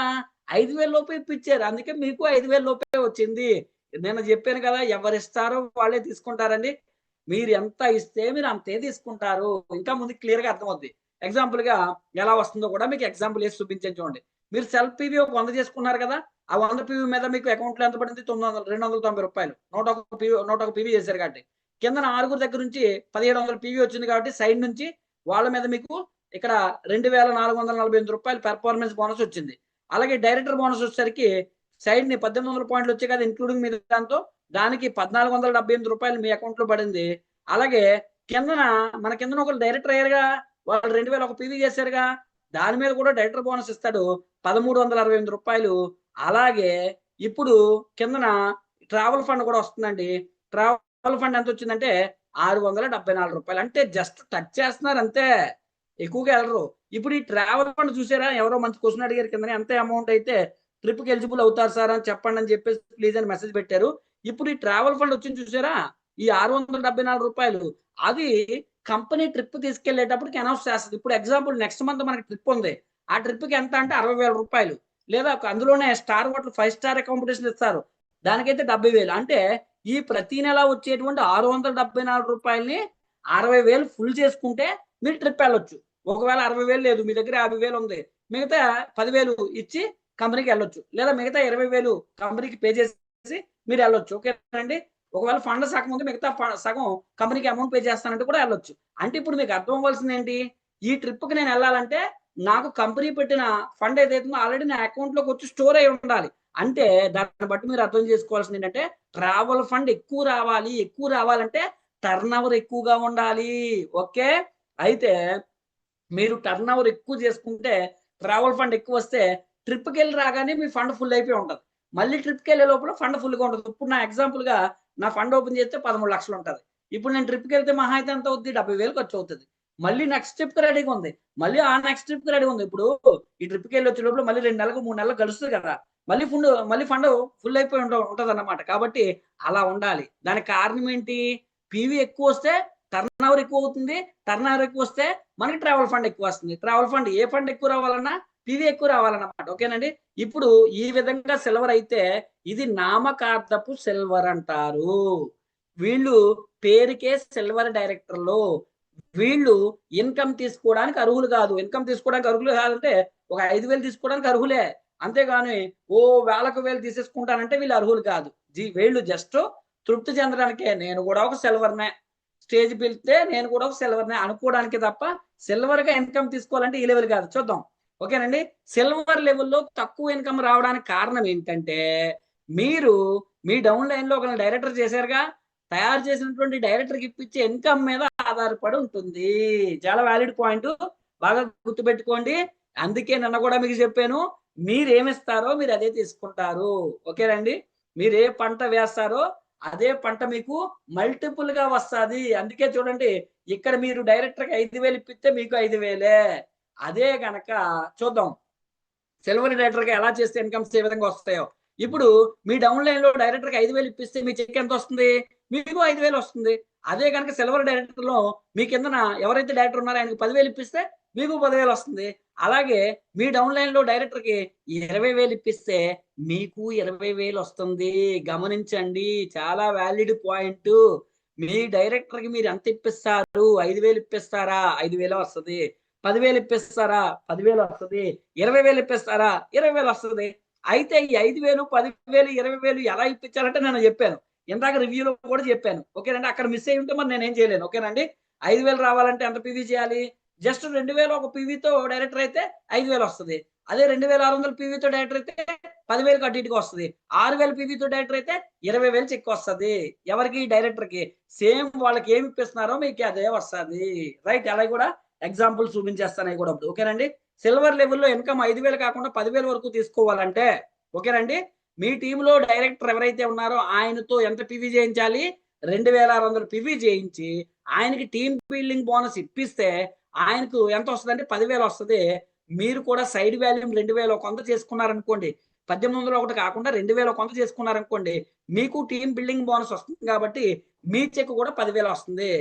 5000 లోపే ఇప్పిచ్చారు. అందుకే మీకు 5000 లోపే వచ్చింది. నేను చెప్పాను కదా! ఎవరిస్తారో వాళ్ళే తీసుకుంటారండి. మీరు ఎంత ఇస్తే మీరు అంతే తీసుకుంటారు. ఇంకా ముందుకు క్లియర్‌గా అర్థమవుద్ది. ఎగ్జాంపుల్‌గా ఎలా వస్తుందో కూడా మీకు ఎగ్జాంపుల్ ఏసి చూపించాను చూడండి. మీరు సెల్ఫ్ పీవీ ఒక 100 చేసుకున్నారు కదా! ఆ 100 పీవీ మీద మీకు అకౌంట్‌లో ఎంత పడింది? 290 రూపాయలు. 101 పీవీ చేశారు కాబట్టి. కిందన ఆరుగురు దగ్గర నుంచి 1700 పీవీ వచ్చింది కాబట్టి సైడ్ నుంచి వాళ్ళ మీద మీకు ఇక్కడ రూ. 2448 పెర్ఫార్మెన్స్ బోనస్ వచ్చింది. అలాగే డైరెక్టర్ బోనస్ వచ్చేసరికి సైడ్‌ని 1800 పాయింట్లు వచ్చాయి కదా! ఇన్క్లూడింగ్ మీ దాంతో దానికి రూ. 1478 మీ అకౌంట్‌లో పడింది. అలాగే కిందన మన కిందన ఒకళ్ళు డైరెక్టర్ అయ్యారుగా. వాళ్ళు 2001 పీవీ చేశారుగా. దాని మీద కూడా డైరెక్టర్ బోనస్ ఇస్తాడు 1368 రూపాయలు. అలాగే ఇప్పుడు కిందన ట్రావెల్ ఫండ్ కూడా వస్తుందండి. ట్రావెల్ ఫండ్ ఎంత వచ్చిందంటే 674 రూపాయలు. అంటే జస్ట్ టచ్ చేస్తున్నారు అంతే, ఎక్కువగా వెళ్ళరు. ఇప్పుడు ఈ ట్రావెల్ ఫండ్ చూసారా, ఎవరో మంచి క్వశ్చన్ అడిగారు కింద, ఎంత అమౌంట్ అయితే ట్రిప్కి ఎలిజిబుల్ అవుతారు సార్ అని చెప్పండి అని చెప్పేసి ప్లీజ్ అని మెసేజ్ పెట్టారు. ఇప్పుడు ఈ ట్రావెల్ ఫండ్ వచ్చింది చూసారా, ఈ 674 రూపాయలు, అది కంపెనీ ట్రిప్ తీసుకెళ్లేటప్పటికి అనౌన్స్ చేస్తుంది. ఇప్పుడు ఎగ్జాంపుల్ నెక్స్ట్ మంత్ మనకి ట్రిప్ ఉంది, ఆ ట్రిప్కి ఎంత అంటే 60,000 రూపాయలు, లేదా అందులోనే స్టార్ హోటల్ 5 స్టార్ అకామిడేషన్ ఇస్తారు, దానికైతే 70,000. అంటే ఈ ప్రతి నెల వచ్చేటువంటి 674 రూపాయలని 60,000 ఫుల్ చేసుకుంటే మీరు ట్రిప్ వెళ్ళొచ్చు. ఒకవేళ 60,000 లేదు, మీ దగ్గర 50,000 ఉంది, మిగతా 10,000 ఇచ్చి కంపెనీకి వెళ్ళొచ్చు, లేదా మిగతా 20,000 కంపెనీకి పే చేసి మీరు వెళ్ళొచ్చు. ఓకేనండి. ఒకవేళ ఫండ్ సగం ఉంది, మిగతా సగం కంపెనీకి అమౌంట్ పే చేస్తానంటే కూడా వెళ్ళొచ్చు. అంటే ఇప్పుడు మీకు అర్థం అవ్వాల్సింది ఏంటి, ఈ ట్రిప్కి నేను వెళ్ళాలంటే నాకు కంపెనీ పెట్టిన ఫండ్ ఏదైతుందో ఆల్రెడీ నా అకౌంట్లోకి వచ్చి స్టోర్ అయి ఉండాలి. అంటే దాన్ని బట్టి మీరు అర్థం చేసుకోవాల్సింది ఏంటంటే, ట్రావెల్ ఫండ్ ఎక్కువ రావాలి. ఎక్కువ రావాలంటే టర్న్ ఓవర్ ఎక్కువగా ఉండాలి. ఓకే. అయితే మీరు టర్న్ ఓవర్ ఎక్కువ చేసుకుంటే, ట్రావెల్ ఫండ్ ఎక్కువ వస్తే ట్రిప్కి వెళ్ళి రాగానే మీ ఫండ్ ఫుల్ అయిపోయి ఉంటుంది. మళ్ళీ ట్రిప్కి వెళ్ళే లోపల ఫండ్ ఫుల్గా ఉంటుంది. ఇప్పుడు నా ఎగ్జాంపుల్గా నా ఫండ్ ఓపెన్ చేస్తే 13 లక్షలు ఉంటుంది. ఇప్పుడు నేను ట్రిప్కి వెళ్తే మహా అయితే ఎంత అవుద్ది, 70,000 ఖర్చు అవుతుంది. మళ్ళీ నెక్స్ట్ ట్రిప్కి రెడీగా ఉంది, మళ్ళీ ఆ నెక్స్ట్ ట్రిప్కి రెడీగా ఉంది. ఇప్పుడు ఈ ట్రిప్కి వెళ్ళి వచ్చే లోపల మళ్ళీ 2 నెలలకు 3 నెలలు గడుస్తుంది కదా, మళ్ళీ ఫండ్ ఫుల్ అయిపోయి ఉంటుంది అన్నమాట. కాబట్టి అలా ఉండాలి. దానికి కారణం ఏంటి, పీవీ ఎక్కువ వస్తే టర్న్ ఓవర్ ఎక్కువ అవుతుంది, టర్న్ ఓవర్ ఎక్కువ వస్తే మనకి ట్రావెల్ ఫండ్ ఎక్కువ వస్తుంది. ట్రావెల్ ఫండ్ ఏ ఫండ్ ఎక్కువ రావాలన్నా పీవీ ఎక్కువ రావాలన్నమాట. ఓకేనండి. ఇప్పుడు ఈ విధంగా సిల్వర్ అయితే ఇది నామకార్థపు సిల్వర్ అంటారు. వీళ్ళు పేరుకే సిల్వర్ డైరెక్టర్లు. వీళ్ళు ఇన్కమ్ తీసుకోవడానికి అర్హులు కాదు. ఇన్కమ్ తీసుకోవడానికి అర్హులు కాదంటే ఒక 5,000 తీసుకోవడానికి అర్హులే, అంతేగాని ఓ వేలకు వేలు తీసేసుకుంటానంటే వీళ్ళు అర్హులు కాదు. వీళ్ళు జస్ట్ తృప్తి చెందడానికే, నేను కూడా ఒక సిల్వర్నే, స్టేజ్ పిలిస్తే నేను కూడా ఒక సిల్వర్నే అనుకోవడానికి తప్ప సిల్వర్ గా ఇన్కమ్ తీసుకోవాలంటే ఈ లెవెల్ కాదు. చూద్దాం. ఓకేనండి. సిల్వర్ లెవెల్లో తక్కువ ఇన్కమ్ రావడానికి కారణం ఏంటంటే, మీరు మీ డౌన్ లైన్ లో ఒక డైరెక్టర్ చేశారుగా, తయారు చేసినటువంటి డైరెక్టర్కి ఇప్పించే ఇన్కమ్ మీద ఆధారపడి ఉంటుంది. చాలా వ్యాలిడ్ పాయింట్, బాగా గుర్తుపెట్టుకోండి. అందుకే నిన్న కూడా మీకు చెప్పాను, మీరు ఏమిస్తారో మీరు అదే తీసుకుంటారు. ఓకేనండి. మీరు ఏ పంట వేస్తారో అదే పంట మీకు మల్టిపుల్ గా వస్తుంది. అందుకే చూడండి, ఇక్కడ మీరు డైరెక్టర్కి 5,000 ఇప్పిస్తే మీకు 5,000. అదే గనక చూద్దాం సిల్వర్ డైరెక్టర్కి ఎలా చేస్తే ఇన్కమ్స్ ఏ విధంగా వస్తాయో. ఇప్పుడు మీ డౌన్ లైన్ లో డైరెక్టర్కి 5,000 ఇప్పిస్తే మీ చెక్ ఎంత వస్తుంది, మీకు 5,000 వస్తుంది. అదే కనుక సిల్వర్ డైరెక్టర్ లో మీ కిందన ఎవరైతే డైరెక్టర్ ఉన్నారో ఆయనకు 10,000 ఇప్పిస్తే మీకు 10,000 వస్తుంది. అలాగే మీ డౌన్ లైన్ లో డైరెక్టర్కి 20,000 ఇప్పిస్తే మీకు 20,000 వస్తుంది. గమనించండి, చాలా వ్యాలిడ్ పాయింట్. మీ డైరెక్టర్కి మీరు ఎంత ఇప్పిస్తారు, 5,000 ఇప్పిస్తారా 5,000 వస్తుంది, 10,000 ఇప్పిస్తారా 10,000 వస్తుంది, 20,000 ఇప్పిస్తారా 20,000 వస్తుంది. అయితే ఈ 5,000, 10,000, 20,000 ఎలా ఇప్పించాలంటే నేను చెప్పాను, ఇందాక రివ్యూలో కూడా చెప్పాను. ఓకేనండి. అక్కడ మిస్ అయ్యి ఉంటే మరి నేనేం చేయలేను. ఓకేనండి. 5,000 రావాలంటే ఎంత పీవీ చేయాలి, జస్ట్ 2,000 ఒక పీవీతో డైరెక్టర్ అయితే 5,000 వస్తుంది. అదే 2,600 పీవీతో డైరెక్టర్ అయితే 10,000 అటు ఇటుగా వస్తుంది. 6,000 పీవీతో డైరెక్టర్ అయితే 20,000 చెక్ వస్తుంది. ఎవరికి, డైరెక్టర్కి. సేమ్ వాళ్ళకి ఏమి ఇప్పిస్తున్నారో మీకు అదే వస్తుంది. రైట్. అలా కూడా ఎగ్జాంపుల్ చూపించేస్తాను కూడా ఇప్పుడు. ఓకేనండి. సిల్వర్ లెవెల్లో ఇన్కమ్ 5,000 కాకుండా 10,000 వరకు తీసుకోవాలంటే, ఓకేనండి, మీ టీంలో డైరెక్టర్ ఎవరైతే ఉన్నారో ఆయనతో ఎంత పీవీ చేయించాలి, 2,600 పీవీ చేయించి ఆయనకి టీమ్ బిల్డింగ్ బోనస్ ఇప్పిస్తే ఆయనకు ఎంత వస్తుంది అంటే 10,000 వస్తుంది. మీరు కూడా సైడ్ వాల్యూమ్ 2,000 కొంత చేసుకున్నారనుకోండి, 1,800 ఒకటి కాకుండా 2,000 కొంత చేసుకున్నారనుకోండి, మీకు టీమ్ బిల్డింగ్ బోనస్ వస్తుంది కాబట్టి మీ చెక్ కూడా 10,000 వస్తుంది.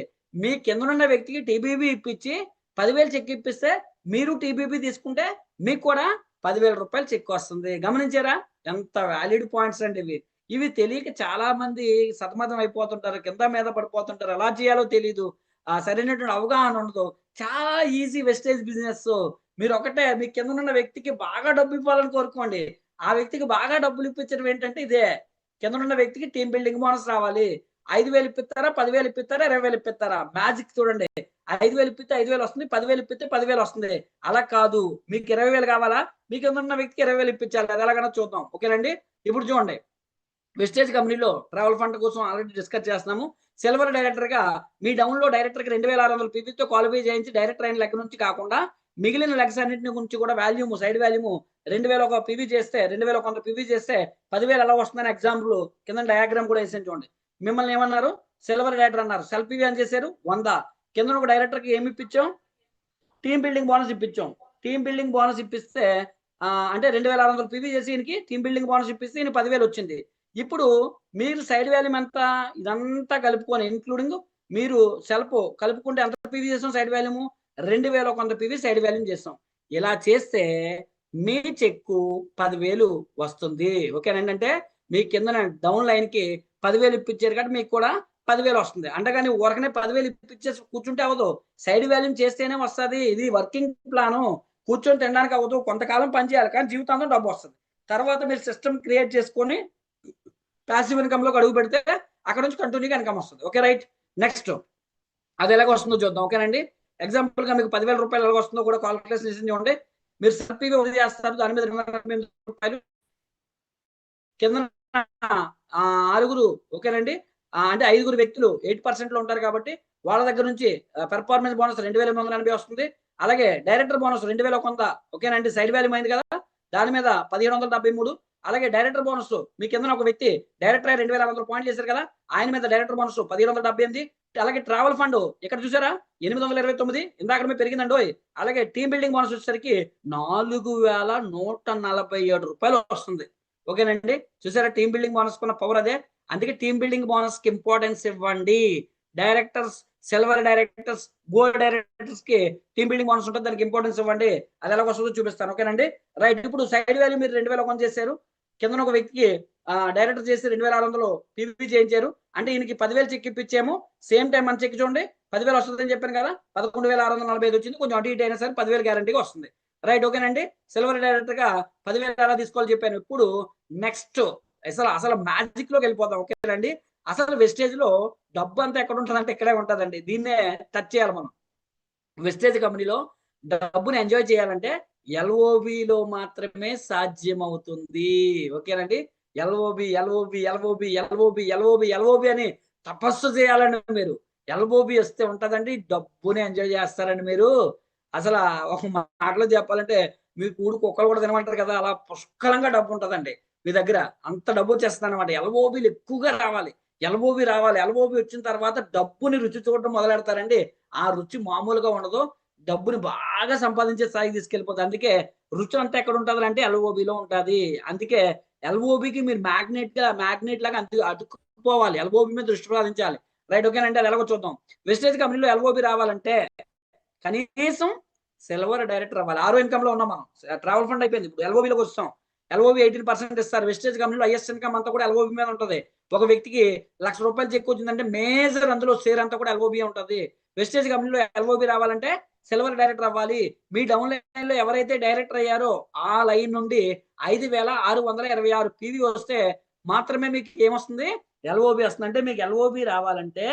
మీ కిందనున్న వ్యక్తికి టీబీబీ ఇప్పించి 10,000 చెక్ ఇప్పిస్తే మీరు టీబీబీ తీసుకుంటే మీకు కూడా 10,000 రూపాయలు చెక్ వస్తుంది. గమనించారా? ఎంత వ్యాలిడ్ పాయింట్స్ అండి ఇవి. ఇవి తెలియక చాలా మంది సతమతం అయిపోతుంటారు, కింద మీద పడిపోతుంటారు. ఎలా చేయాలో తెలీదు, సరైనటువంటి అవగాహన ఉండదు. చాలా ఈజీ వెస్టేజ్ బిజినెస్. మీరు ఒకటే, మీ కింద ఉన్న వ్యక్తికి బాగా డబ్బు ఇవ్వాలని కోరుకోండి. ఆ వ్యక్తికి బాగా డబ్బులు ఇప్పించడం ఏంటంటే ఇదే. కింద ఉన్న వ్యక్తికి టీమ్ బిల్డింగ్ బోనస్ రావాలి. 5,000 ఇప్పిస్తారా, 10,000 ఇప్పిస్తారా, 20,000 ఇప్పిస్తారా? మ్యాజిక్ చూడండి. 5,000 ఇప్పిస్తే 5,000 వస్తుంది, 10,000 ఇప్పిస్తే 10,000 వస్తుంది. అలా కాదు, మీకు 20,000 కావాలా, మీ కింద ఉన్న వ్యక్తికి 20,000 ఇప్పించాలి. అది ఎలాగైనా చూద్దాం. ఓకేనండి. ఇప్పుడు చూడండి, వెస్టేజ్ కంపెనీలో ట్రావెల్ ఫండ్ కోసం ఆల్రెడీ డిస్కస్ చేస్తున్నాము. సిల్వర్ డైరెక్టర్ గా మీ డౌన్ లో డైరెక్టర్ కి 2,600 పీవీతో క్వాలిఫై చేయించి డైరెక్టర్ అయిన లెక్క నుంచి కాకుండా మిగిలిన లెగ్స్ అన్నింటిని గురించి కూడా వాల్యూమ్ సైడ్ వాల్యూమ్ 2000 ఒక పివి చేస్తే 2000 కొంత పివి చేస్తే 10,000 ఎలా వస్తుందని ఎగ్జాంపుల్ కింద డయాగ్రామ్ కూడా వేసాను చూడండి. మిమ్మల్ని ఏమన్నారు? సిల్వర్ డైరెక్టర్ అన్నారు. సెల్ఫ్ పివి అని చేశారు 100. కింద ఒక డైరెక్టర్కి ఏమి ఇప్పించాం? టీమ్ బిల్డింగ్ బోనస్ ఇప్పించాం. టీమ్ బిల్డింగ్ బోనస్ ఇప్పిస్తే అంటే 2600 పివి చేసి ఈయనకి టీమ్ బిల్డింగ్ బోనస్ ఇప్పిస్తే ఈయన 10,000 వచ్చింది. ఇప్పుడు మీరు సైడ్ వాల్యూమ్ ఎంత ఇదంతా కలుపుకొని ఇంక్లూడింగ్ మీరు సెల్ఫ్ కలుపుకుంటే ఎంత పివి చేసాం? సైడ్ వాల్యూమ్ 2000 కొంత పివి సైడ్ వాల్యూమ్ చేసాం. ఇలా చేస్తే మీ చెక్కు 10,000 వస్తుంది. ఓకేనండి. అంటే మీ కింద డౌన్ లైన్ కి 10,000 ఇప్పించారు కాబట్టి మీకు కూడా 10,000 వస్తుంది. అంతేగాని ఊరకనే 10,000 ఇప్పించేసి కూర్చుంటే అవ్వదు. సైడ్ వాల్యూమ్ చేస్తేనే వస్తుంది. ఇది వర్కింగ్ ప్లాను. కూర్చొని తినడానికి అవ్వదు. కొంతకాలం పని చేయాలి కానీ జీవితాంతం డబ్బు వస్తుంది. తర్వాత మీరు సిస్టమ్ క్రియేట్ చేసుకొని ప్యాసివ్ ఇన్కమ్ లోకి అడుగు పెడితే అక్కడ నుంచి కంటిన్యూగా ఇన్కమ్ వస్తుంది. Okay right. నెక్స్ట్ అది ఎలాగ వస్తుందో చూద్దాం. ఓకేనండి. ఎగ్జాంపుల్ గా మీకు 10,000 రూపాయలు ఎలాగ వస్తుందో కూడా కాల్కులేషన్ చూడండి. మీరు సెల్ఫీగా వదిలి చేస్తారు. దాని మీద 2,800 రూపాయలు కింద ఆరుగురు ఓకేనండి. అంటే 5 వ్యక్తులు 8% లో ఉంటారు కాబట్టి వాళ్ళ దగ్గర నుంచి పెర్ఫార్మెన్స్ బోనస్ 2,880 వస్తుంది. అలాగే డైరెక్టర్ బోనస్ 2,000 కొంత ఓకేనండి. సైడ్ వాల్యూమ్ అయింది కదా, దాని మీద 1,773. అలాగే డైరెక్టర్ బోనస్ మీ కింద ఒక వ్యక్తి డైరెక్టర్ 2,600 పాయింట్లు చేశారు కదా, ఆయన మీద డైరెక్టర్ బోనస్ 1,178. అలాగే ట్రావెల్ ఫండ్ ఇక్కడ చూసారా 829 ఇందాక మీద పెరిగిందండి. అలాగే టీమ్ బిల్డింగ్ బోనస్ వచ్చేసరికి 4,147 రూపాయలు వస్తుంది. ఓకేనండి. చూసారా టీమ్ బిల్డింగ్ బోనస్ కున్న పవర్ అదే. అందుకే టీమ్ బిల్డింగ్ బోనస్ కి ఇంపార్టెన్స్ ఇవ్వండి. Directors silver directors gold directors కి టీమ్ బిల్డింగ్ బోనస్ ఉంటుంది, దానికి ఇంపార్టెన్స్ ఇవ్వండి. అది ఎలా వస్తుందో చూపిస్తాను. ఓకేనండి రైట్. ఇప్పుడు సైడ్ వాల్యూ మీరు 2,000 కొంత చేశారు. కింద ఒక వ్యక్తికి డైరెక్టర్ చేసి 2,600 పివి చేయించారు. అంటే ఈయనకి 10,000 చెక్ ఇప్పించాము. సేమ్ టైం మన చెక్ చూడండి 10,000 వస్తుందని చెప్పాను కదా, 11,645 వచ్చింది. కొంచెం అటు ఇటు అయినా సరే 10,000 గ్యారంటీగా వస్తుంది. రైట్. ఓకేనండి. సిల్వర్ డైరెక్టర్ గా 10,000 ఎలా తీసుకోవాలి చెప్పాను. ఇప్పుడు నెక్స్ట్ అసలు మ్యాజిక్ లోకి వెళ్ళిపోతాం. ఓకేనండి. అసలు వెస్టేజ్ లో డబ్బు అంతా ఎక్కడ ఉంటుందంటే ఇక్కడే ఉంటుందండి. దీన్నే టచ్ చేయాలి మనం. వెస్టేజ్ కంపెనీలో డబ్బుని ఎంజాయ్ చేయాలంటే ఎల్ఓబిలో మాత్రమే సాధ్యమవుతుంది. ఓకేనండి. LOB LOB LOB LOB LOB LOB అని తపస్సు చేయాలండి మీరు. ఎల్ఓబి వస్తే ఉంటదండి, డబ్బుని ఎంజాయ్ చేస్తారండి మీరు. అసలు ఒక మాటలో చెప్పాలంటే మీ కూడు కుక్కలు కూడా తినమంటారు కదా, అలా పుష్కలంగా డబ్బు ఉంటదండి మీ దగ్గర. అంత డబ్బు వచ్చేస్తుంది అనమాట. ఎల్ఓబిలు ఎక్కువగా రావాలి. ఎల్ఓబి రావాలి. ఎల్ఓబి వచ్చిన తర్వాత డబ్బుని రుచి చూడటం మొదలెడతారండి. ఆ రుచి మామూలుగా ఉండదు. డబ్బుని బాగా సంపాదించే స్థాయికి తీసుకెళ్ళిపోతుంది. అందుకే రుచి అంతా ఎక్కడ ఉంటుంది అంటే ఎల్ఓబిలో ఉంటుంది. అందుకే ఎల్ఓబికి మీరు మ్యాగ్నెట్ లాగా అతుక్కుపోవాలి. ఎల్ఓబి మీద దృష్టి సాధించాలి. రైట్. ఓకేనండి. అది ఎలాగో చూద్దాం. వెస్టేజ్ కంపెనీలో ఎల్ఓబి రావాలంటే కనీసం సిల్వర్ డైరెక్టర్ అవ్వాలి. ఆరో ఇన్కమ్ లో ఉన్నాం మనం. ట్రావెల్ ఫండ్ అయిపోయింది. ఇప్పుడు ఎల్ఓబిలోకి వస్తాం. ఎల్ఓబి 18% ఇస్తారు. వెస్టేజ్ కంపెనీలో హైయెస్ట్ ఇన్కమ్ అంతా కూడా ఎల్ఓబి మీద ఉంటుంది. ఒక వ్యక్తికి ₹1,00,000 చెక్ వచ్చిందంటే మేజర్ అందులో షేర్ అంతా కూడా ఎల్ఓబి ఉంటుంది. వెస్టేజ్ కంపెనీలో ఎల్ఓబి రావాలంటే సిల్వర్ డైరెక్టర్ అవ్వాలి. మీ డౌన్ లైన్ లో ఎవరైతే డైరెక్టర్ అయ్యారో ఆ లైన్ నుండి 5,626 పివి వస్తే మాత్రమే మీకు ఏమొస్తుంది? ఎల్ఓబి వస్తుంది. అంటే మీకు ఎల్ఓబి రావాలంటే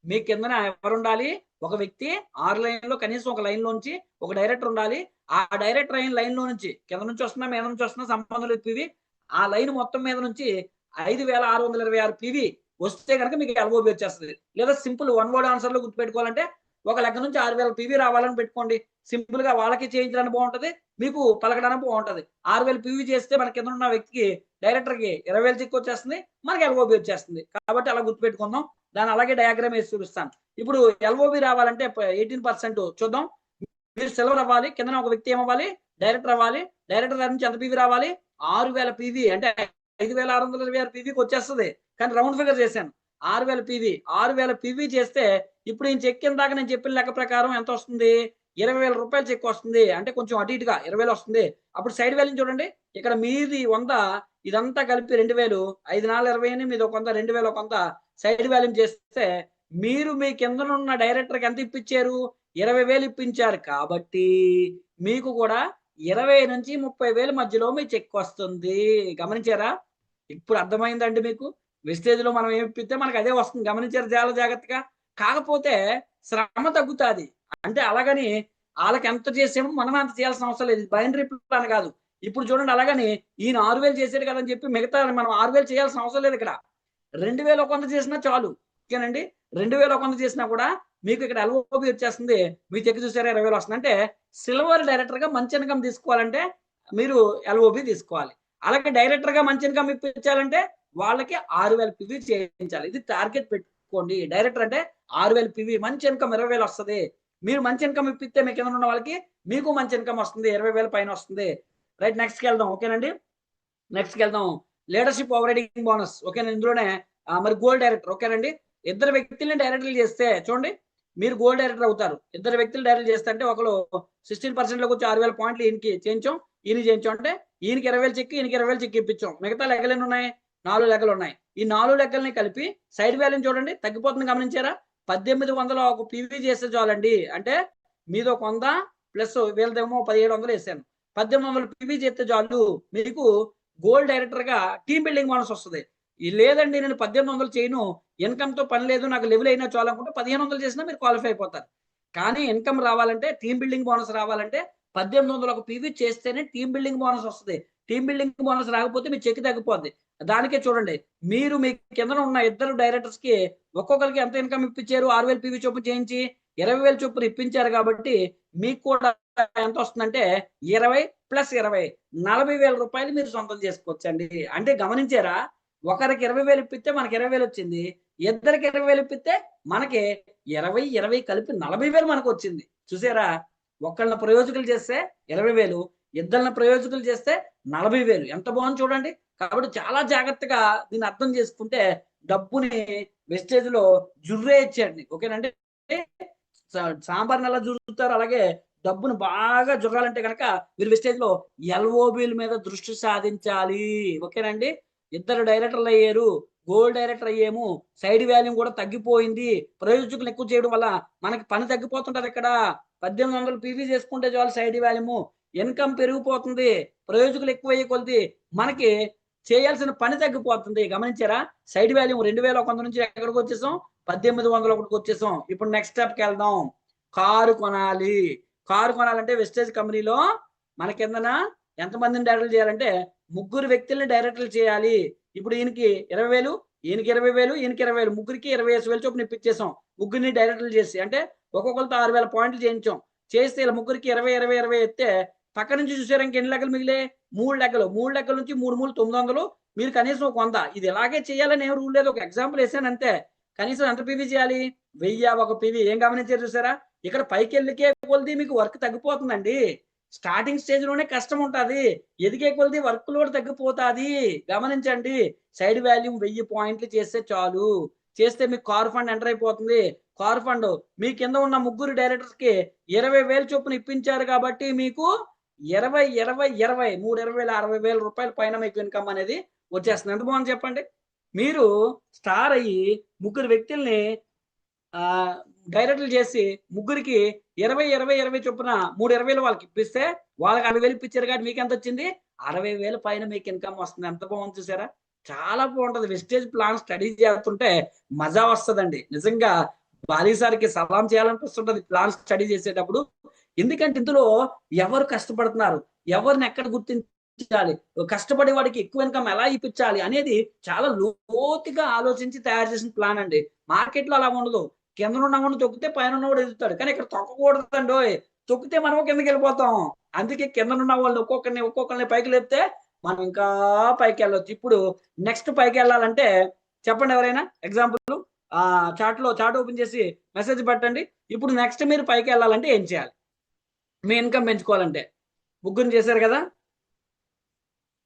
మీ కిందన ఎవరు ఉండాలి? ఒక వ్యక్తి 6 లైన్ లో కనీసం ఒక లైన్ లోంచి ఒక డైరెక్టర్ ఉండాలి. ఆ డైరెక్టర్ అయిన లైన్ లో నుంచి కింద నుంచి వస్తున్నా మీద నుంచి వస్తున్నా సంబంధం లేదు పివి. ఆ లైన్ మొత్తం మీద నుంచి 5,626 పివి వస్తే కనుక మీకు ఎల్ఓబి వచ్చేస్తుంది. లేదా సింపుల్ వన్ వర్డ్ ఆన్సర్ లో గుర్తుపెట్టుకోవాలంటే ఒక లెక్క నుంచి 6,000 పివి రావాలని పెట్టుకోండి. సింపుల్ గా వాళ్ళకి చేయించడానికి బాగుంటది, మీకు పలకడానికి బాగుంటది. 6,000 పివి చేస్తే మన కింద ఉన్న వ్యక్తికి డైరెక్టర్ కి 20,000 చెక్ వచ్చేస్తుంది, మనకి ఎల్ఓబి వచ్చేస్తుంది. కాబట్టి అలా గుర్తుపెట్టుకుందాం. దాన్ని అలాగే డయాగ్రామ్ వేసి చూపిస్తాను. ఇప్పుడు ఎల్ఓబి రావాలంటే 18% చూద్దాం. మీరు సిల్వర్ అవ్వాలి. కింద ఒక వ్యక్తి ఏమవ్వాలి? డైరెక్టర్ అవ్వాలి. డైరెక్టర్ దగ్గర నుంచి ఎంత పివి రావాలి? 6,000 పివి. అంటే 5,626 పివికి వచ్చేస్తుంది. కానీ రౌండ్ ఫిగర్ చేశాను. 6,000 పివి. 6,000 పివి చేస్తే ఇప్పుడు ఈ చెక్ ఇందాక నేను చెప్పిన లెక్క ప్రకారం ఎంత వస్తుంది? 20,000 రూపాయలు చెక్ వస్తుంది. అంటే కొంచెం అటు ఇటుగా 20,000 వస్తుంది. అప్పుడు సైడ్ వాల్యూ చూడండి. ఇక్కడ మీది 100, ఇదంతా కలిపి 2,000, 5,420 మీద కొంత 2,000 కొంత సైడ్ వాల్యూ చేస్తే మీరు మీ కిందనున్న డైరెక్టర్కి ఎంత ఇప్పించారు? 20,000 ఇప్పించారు. కాబట్టి మీకు కూడా 20 నుంచి 30,000 మధ్యలో మీ చెక్ వస్తుంది. గమనించారా? ఇప్పుడు అర్థమైందండి మీకు? వెస్టేజ్ లో మనం ఏమి ఇప్పిస్తే మనకు అదే వస్తుంది. గమనించారు చాలా జాగ్రత్తగా. కాకపోతే శ్రమ తగ్గుతుంది. అంటే అలాగని వాళ్ళకి ఎంత చేసామో మనం అంత చేయాల్సిన అవసరం లేదు. బైనరీ ప్లాన్ కాదు. ఇప్పుడు చూడండి అలాగని ఈయన 6,000 చేశాడు కదా అని చెప్పి మిగతా మనం 6,000 చేయాల్సిన అవసరం లేదు. ఇక్కడ 2,000 కొంత చేసినా చాలు. ఓకేనండి. 2,000 కొంత చేసినా కూడా మీకు ఇక్కడ ఎల్ఓబి వచ్చేస్తుంది. మీ చెక్ చూసారా 20,000 వస్తుంది. అంటే సిల్వర్ డైరెక్టర్‌గా మంచి ఇన్‌కమ్ తీసుకోవాలంటే మీరు ఎల్ఓబి తీసుకోవాలి. అలాగే డైరెక్టర్‌గా మంచి ఇన్‌కమ్ ఇప్పించాలంటే వాళ్ళకి 6,000 పివి చేయించాలి. ఇది టార్గెట్ పెట్టుకోండి. డైరెక్టర్ అంటే 6,000 పివి మంచి ఇన్‌కమ్ 20,000 వస్తది. మీరు మంచి ఇన్‌కమ్ ఇప్పిస్తే మీ కింద ఉన్న వాళ్ళకి మీకు మంచి ఇన్‌కమ్ వస్తుంది. 20,000 పైన వస్తుంది. రైట్ నెక్స్ట్‌కెళ్దాం. ఓకేనండి. నెక్స్ట్‌కెళ్దాం. Leadership over riding bonus. ఓకేనా ఇందులోనే మరి గోల్డ్ డైరెక్టర్ ఓకేనండి. ఇద్దరు వ్యక్తుల్ని డైరెక్టర్లు చేస్తే చూడండి మీరు గోల్డ్ డైరెక్టర్ అవుతారు. ఇద్దరు వ్యక్తులు డైరెక్టర్ చేస్తే అంటే ఒకళ్ళు 16% వచ్చి 6,000 పాయింట్లు ఈయనకి చేయించాం. ఈయనకి చేయించాం అంటే ఈయనకి 20,000 చెక్, ఈయనకి 20,000 చెక్ ఇప్పించాం. మిగతా లెక్కలు ఎన్ని ఉన్నాయి? 4 లెక్కలు ఉన్నాయి. ఈ 4 లెక్కల్ని కలిపి సైడ్ వాల్యూని చూడండి తగ్గిపోతుంది గమనించారా? 1800 ఒక పీవీ చేస్తే చాలండి. అంటే మీది ఒక 100 ప్లస్ వీళ్ళదేమో 1700 వేసాను. 1800 పీవీ చేస్తే చాలు మీకు గోల్డ్ డైరెక్టర్‌గా టీమ్ బిల్డింగ్ బోనస్ వస్తది. లేదండి నేను 1800 చేయను. ఇన్‌కమ్‌తో పని లేదు. నాకు లెవెల్ అయినా చాలు అనుకుంటే 1500 చేసినా మీరు క్వాలిఫై అయిపోతారు. కానీ ఇన్‌కమ్ రావాలంటే టీమ్ బిల్డింగ్ బోనస్ రావాలంటే 1800 ఒక పీవీ చేస్తేనే టీమ్ బిల్డింగ్ బోనస్ వస్తది. టీమ్ బిల్డింగ్ బోనస్ రాకపోతే మీ చెక్ తగ్గిపోద్ది. దానికే చూడండి. మీరు మీ కిందన ఉన్న ఇద్దరు డైరెక్టర్స్‌కి ఒక్కొక్కరికి ఎంత ఇన్‌కమ్ ఇప్పించారు? 6,000 పీవీ చొప్పున చేయించి 20,000 చొప్పున ఇప్పించారు కాబట్టి మీకు కూడా ఎంత వస్తుందంటే 20 ప్లస్ 20 40,000 రూపాయలు మీరు సొంతం చేసుకోవచ్చండి. అంటే గమనించారా? ఒకరికి 20,000 ఇప్పిస్తే మనకి 20,000 వచ్చింది. ఇద్దరికి 20,000 ఇప్పిస్తే మనకి 20, 20 కలిపి 40,000 మనకొచ్చింది. చూసారా? ఒకళ్ళని ప్రయోజకులు చేస్తే 20,000 ఇద్దరిని ప్రయోజకులు చేస్తే 40,000 ఎంత బాగుంది చూడండి. కాబట్టి చాలా జాగ్రత్తగా దీన్ని అర్థం చేసుకుంటే డబ్బుని వెస్టేజ్‌లో జుర్రేయొచ్చండి. ఓకేనండి. సాంబార్‌ని ఎలా జుర్రుతారో అలాగే డబ్బును బాగా జుర్రాలంటే గనక మీరు వెస్టేజ్‌లో ఎల్ఓబీల మీద దృష్టి సాధించాలి. ఓకేనండి. ఇద్దరు డైరెక్టర్లు అయ్యారు. గోల్డ్ డైరెక్టర్ అయ్యాము. సైడ్ వాల్యూమ్ కూడా తగ్గిపోయింది. ప్రయోజకులను ఎక్కువ చేయడం వల్ల మనకి పని తగ్గిపోతుంటది ఇక్కడ. 1800 పీవీ చేసుకుంటే చాలు సైడ్ వాల్యూము. ఇన్‌కమ్ పెరిగిపోతుంది. ప్రయోజకులు ఎక్కువయ్యే కొద్దీ మనకి చేయాల్సిన పని తగ్గిపోతుంది. గమనించారా? సైడ్ వాల్యూమ్ 2100 నుంచి ఎక్కడికొచ్చేసాం? 1800 వచ్చేసాం. ఇప్పుడు నెక్స్ట్ స్టెప్‌కెళ్దాం. కారు కొనాలి. కారు కొనాలంటే వెస్టేజ్ కంపెనీలో మన కిందన ఎంతమందిని డైరెక్టర్లు చేయాలంటే ముగ్గురు వ్యక్తుల్ని డైరెక్టర్లు చేయాలి. ఇప్పుడు ఈయనకి 20,000 ఈయనకి 20,000 ఈయనకి 20,000 ముగ్గురికి 25,000 చొప్పున ఇప్పించేసాం. ముగ్గురిని డైరెక్టర్లు చేసి అంటే ఒక్కొక్కళ్ళతో 6,000 పాయింట్లు చేయించాం. చేస్తే ఇలా ముగ్గురికి 20, 20, 20 ఎత్తే పక్క నుంచి చూసారా ఇంకెన్ని లెక్కలు మిగిలాయి? 3 లెక్కలు. 3 లెక్కల నుంచి 3, 3 900 మీరు కనీసం ఒక 100 ఇది ఇలాగే చేయాలని ఏం రూల్ లేదు. ఒక ఎగ్జాంపుల్ ఏసాను అంతే. కనీసం ఎంత పీవీ చేయాలి? 1000 ఒక పీవీ. ఏం గమనించారు చూసారా? ఇక్కడ పైకెళ్ళికే కొలిది మీకు వర్క్ తగ్గిపోతుందండి. స్టార్టింగ్ స్టేజ్‌లోనే కష్టం ఉంటది. ఎదిగే కొలిది వర్క్ లోడ్ తగ్గిపోతాది. గమనించండి. సైడ్ వాల్యూమ్ 1000 పాయింట్లు చేస్తే చాలు. చేస్తే మీకు కార్ ఫండ్ ఎంటర్ అయిపోతుంది. కార్ ఫండ్ మీ కింద ఉన్న ముగ్గురు డైరెక్టర్స్‌కి 20,000 చొప్పున ఇప్పించారు కాబట్టి మీకు 20, 20, 20 3 20,000 60,000 రూపాయల పైన మీకు ఇన్‌కమ్ అనేది వచ్చేస్తుంది. ఎంత బాగుంది చెప్పండి. మీరు స్టార్ అయ్యి ముగ్గురు వ్యక్తుల్ని ఆహ్, డైరెక్టర్లు చేసి ముగ్గురికి 20, 20, 20 చొప్పున 3 20,000 వాళ్ళకి ఇప్పిస్తే వాళ్ళకి 60,000 ఇప్పించారు కాబట్టి మీకెంతొచ్చింది? 60,000 పైన మీకు ఇన్‌కమ్ వస్తుంది. ఎంత బాగుంది చూసారా? చాలా బాగుంటది. వెస్టేజ్ ప్లాన్ స్టడీ చేస్తుంటే మజా వస్తదండి. నిజంగా బారీ సార్‌కి సలాం చేయాలనిపిస్తుంటది ప్లాన్ స్టడీ చేసేటప్పుడు. ఎందుకంటే ఇందులో ఎవరు కష్టపడుతున్నారు? ఎవరిని ఎక్కడ గుర్తించాలి? కష్టపడే వాడికి ఎక్కువ ఇన్‌కమ్ ఎలా ఇప్పించాలి? అనేది చాలా లోతుగా ఆలోచించి తయారు చేసిన ప్లాన్ అండి. మార్కెట్‌లో అలా ఉండదు. కిందనున్నవాడిని తొక్కితే పైనున్నవాడు ఎదుగుతాడు. కానీ ఇక్కడ తొక్కకూడదండోయ్! తొక్కితే మనము కిందకెళ్ళిపోతాం. అందుకే కిందనున్న వాళ్ళని ఒక్కొక్కళ్ళని పైకి లేపితే మనం ఇంకా పైకెళ్ళొచ్చు. ఇప్పుడు నెక్స్ట్ పైకెళ్ళాలంటే చెప్పండి ఎవరైనా ఎగ్జాంపుల్ చార్ట్ ఓపెన్ చేసి మెసేజ్ పెట్టండి. ఇప్పుడు నెక్స్ట్ మీరు పైకెళ్ళాలంటే ఏం చేయాలి? మీ ఇన్‌కమ్ పెంచుకోవాలంటే. ముగ్గురిని చేశారు కదా!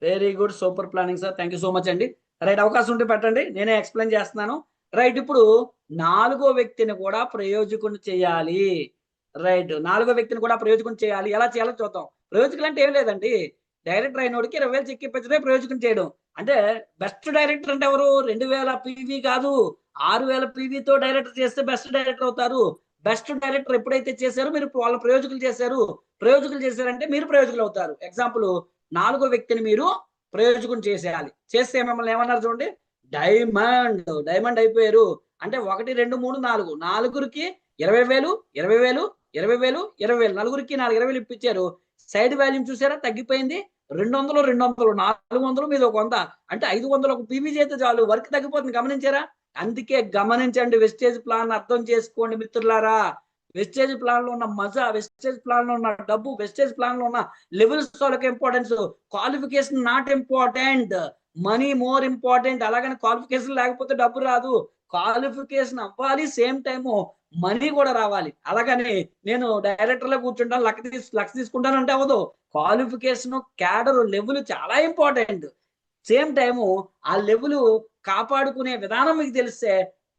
Very good. Super planning sir. Thank you so much అండి. రైట్ అవకాశం ఉంటే పెట్టండి. నేనే ఎక్స్‌ప్లెయిన్ చేస్తున్నాను. రైట్ ఇప్పుడు నాలుగో వ్యక్తిని కూడా ప్రయోజకుడిని చేయాలి. రైట్. నాలుగో వ్యక్తిని కూడా ప్రయోజకుడిని చేయాలి. ఎలా చేయాలో చూద్దాం. ప్రయోజకులు అంటే ఏం లేదండి. డైరెక్టర్ అయినోడికి 20,000 చెక్ ఇప్పించడమే ప్రయోజకుడిని చేయడం. అంటే బెస్ట్ డైరెక్టర్ అంటే ఎవరు? 2000 పీవీ కాదు. 6,000 పీవీతో డైరెక్టర్ చేస్తే బెస్ట్ డైరెక్టర్ అవుతారు. బెస్ట్ డైరెక్టర్ ఎప్పుడైతే చేశారో మీరు వాళ్ళ ప్రయోజకులు చేశారు. ప్రయోజకులు చేశారంటే మీరు ప్రయోజకులు అవుతారు. ఎగ్జాంపుల్ నాలుగో వ్యక్తిని మీరు ప్రయోజకుడిని చేసేయాలి. చేస్తే మిమ్మల్ని ఏమన్నారు చూడండి డైమండ్ అయిపోయారు. అంటే 1, 2, 3, 4 నాలుగురికి 20,000, 20,000, 20,000, 20,000 నలుగురికి 20,000 ఇప్పించారు. సైడ్ వాల్యూమ్ చూసారా తగ్గిపోయింది. 200, 200 400 మీద ఒక 100 అంటే 500 ఒక పీవీ చేస్తే చాలు వర్క్ తగ్గిపోతుంది గమనించారా? అందుకే గమనించండి, వెస్టేజ్ ప్లాన్ అర్థం చేసుకోండి మిత్రులారా. వెస్టేజ్ ప్లాన్ లో ఉన్న మజా, వెస్టేజ్ ప్లాన్ లో ఉన్న డబ్బు, వెస్టేజ్ ప్లాన్ లో ఉన్న లెవెల్స్ వాళ్ళకి importance. Qualification not important, money more important. అలాగని క్వాలిఫికేషన్ లేకపోతే డబ్బు రాదు. క్వాలిఫికేషన్ అవ్వాలి, సేమ్ టైము మనీ కూడా రావాలి. అలాగని నేను డైరెక్టర్ లో కూర్చుంటాను, లక్ష తీసుకుంటాను అంటే అవ్వదు. క్వాలిఫికేషన్, క్యాడర్, లెవెల్ చాలా ఇంపార్టెంట్. సేమ్ టైము ఆ లెవెల్ కాపాడుకునే విధానం మీకు తెలిస్తే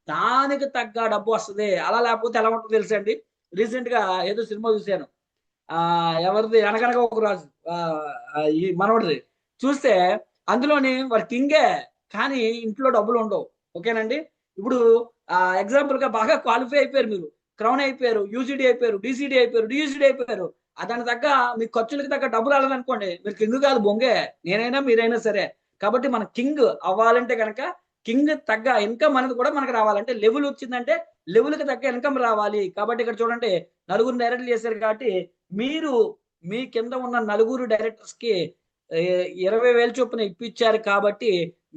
దానికి తగ్గ డబ్బు వస్తుంది. అలా లేకపోతే ఎలా ఉంటుందో తెలుసండి. రీసెంట్ గా ఏదో సినిమా చూశాను, ఎవరిది, అనగనగా ఒక రాజు, ఈ మనవడిది చూస్తే అందులోని వాడు కింగే, కానీ ఇంట్లో డబ్బులు ఉండవు. ఓకేనండి. ఇప్పుడు ఎగ్జాంపుల్ గా బాగా క్వాలిఫై అయిపోయారు, మీరు క్రౌన్ అయిపోయారు, యూజీడీ అయిపోయారు, డీసీడీ అయిపోయారు, డియూసీడీ అయిపోయారు. దానికి తగ్గ మీ ఖర్చులకి తగ్గ డబ్బులు రాలేదనుకోండి, మీరు కింగ్ కాదు, బొంగే. నేనైనా మీరైనా సరే. కాబట్టి మన కింగ్ అవ్వాలంటే కనుక కింగ్ తగ్గ ఇన్కమ్ అనేది కూడా మనకు రావాలంటే, లెవెల్ వచ్చిందంటే లెవెల్కి తగ్గ ఇన్కమ్ రావాలి. కాబట్టి ఇక్కడ చూడండి, నలుగురు డైరెక్టర్లు చేశారు కాబట్టి మీరు మీ కింద ఉన్న నలుగురు డైరెక్టర్స్ కి 20,000 చొప్పున ఇప్పించారు. కాబట్టి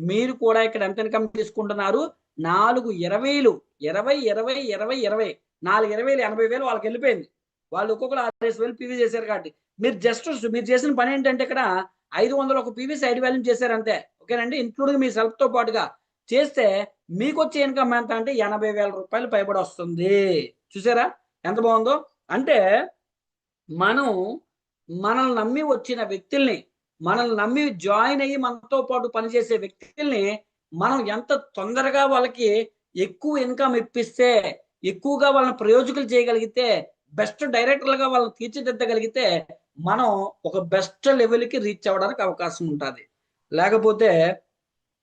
మీరు కూడా ఇక్కడ ఎంత ఇన్కమ్ తీసుకుంటున్నారు? 4 20,000, 20 20 20 20 4 20,000 80,000 వాళ్ళకి వెళ్ళిపోయింది. వాళ్ళు ఒక్కొక్కరు 6,000 పీవీ చేశారు. కాబట్టి మీరు చేసిన పని ఏంటంటే ఇక్కడ 501 పీవీ సైడ్ వాల్యూ చేశారు అంతే. ఓకేనండి. ఇంక్లూడింగ్ మీ సెల్ఫ్ తో పాటుగా చేస్తే మీకు వచ్చే ఇన్కమ్ ఎంత అంటే 80,000 రూపాయలు పైబడి వస్తుంది. చూసారా ఎంత బాగుందో? అంటే మనం మనల్ని నమ్మి వచ్చిన వ్యక్తుల్ని, మనల్ని నమ్మి జాయిన్ అయ్యి మనతో పాటు పనిచేసే వ్యక్తుల్ని మనం ఎంత తొందరగా వాళ్ళకి ఎక్కువ ఇన్కమ్ ఇప్పిస్తే, ఎక్కువగా వాళ్ళని ప్రయోజకులు చేయగలిగితే, బెస్ట్ డైరెక్టర్లుగా వాళ్ళని తీర్చిదిద్దగలిగితే మనం ఒక బెస్ట్ లెవెల్కి రీచ్ అవ్వడానికి అవకాశం ఉంటుంది. లేకపోతే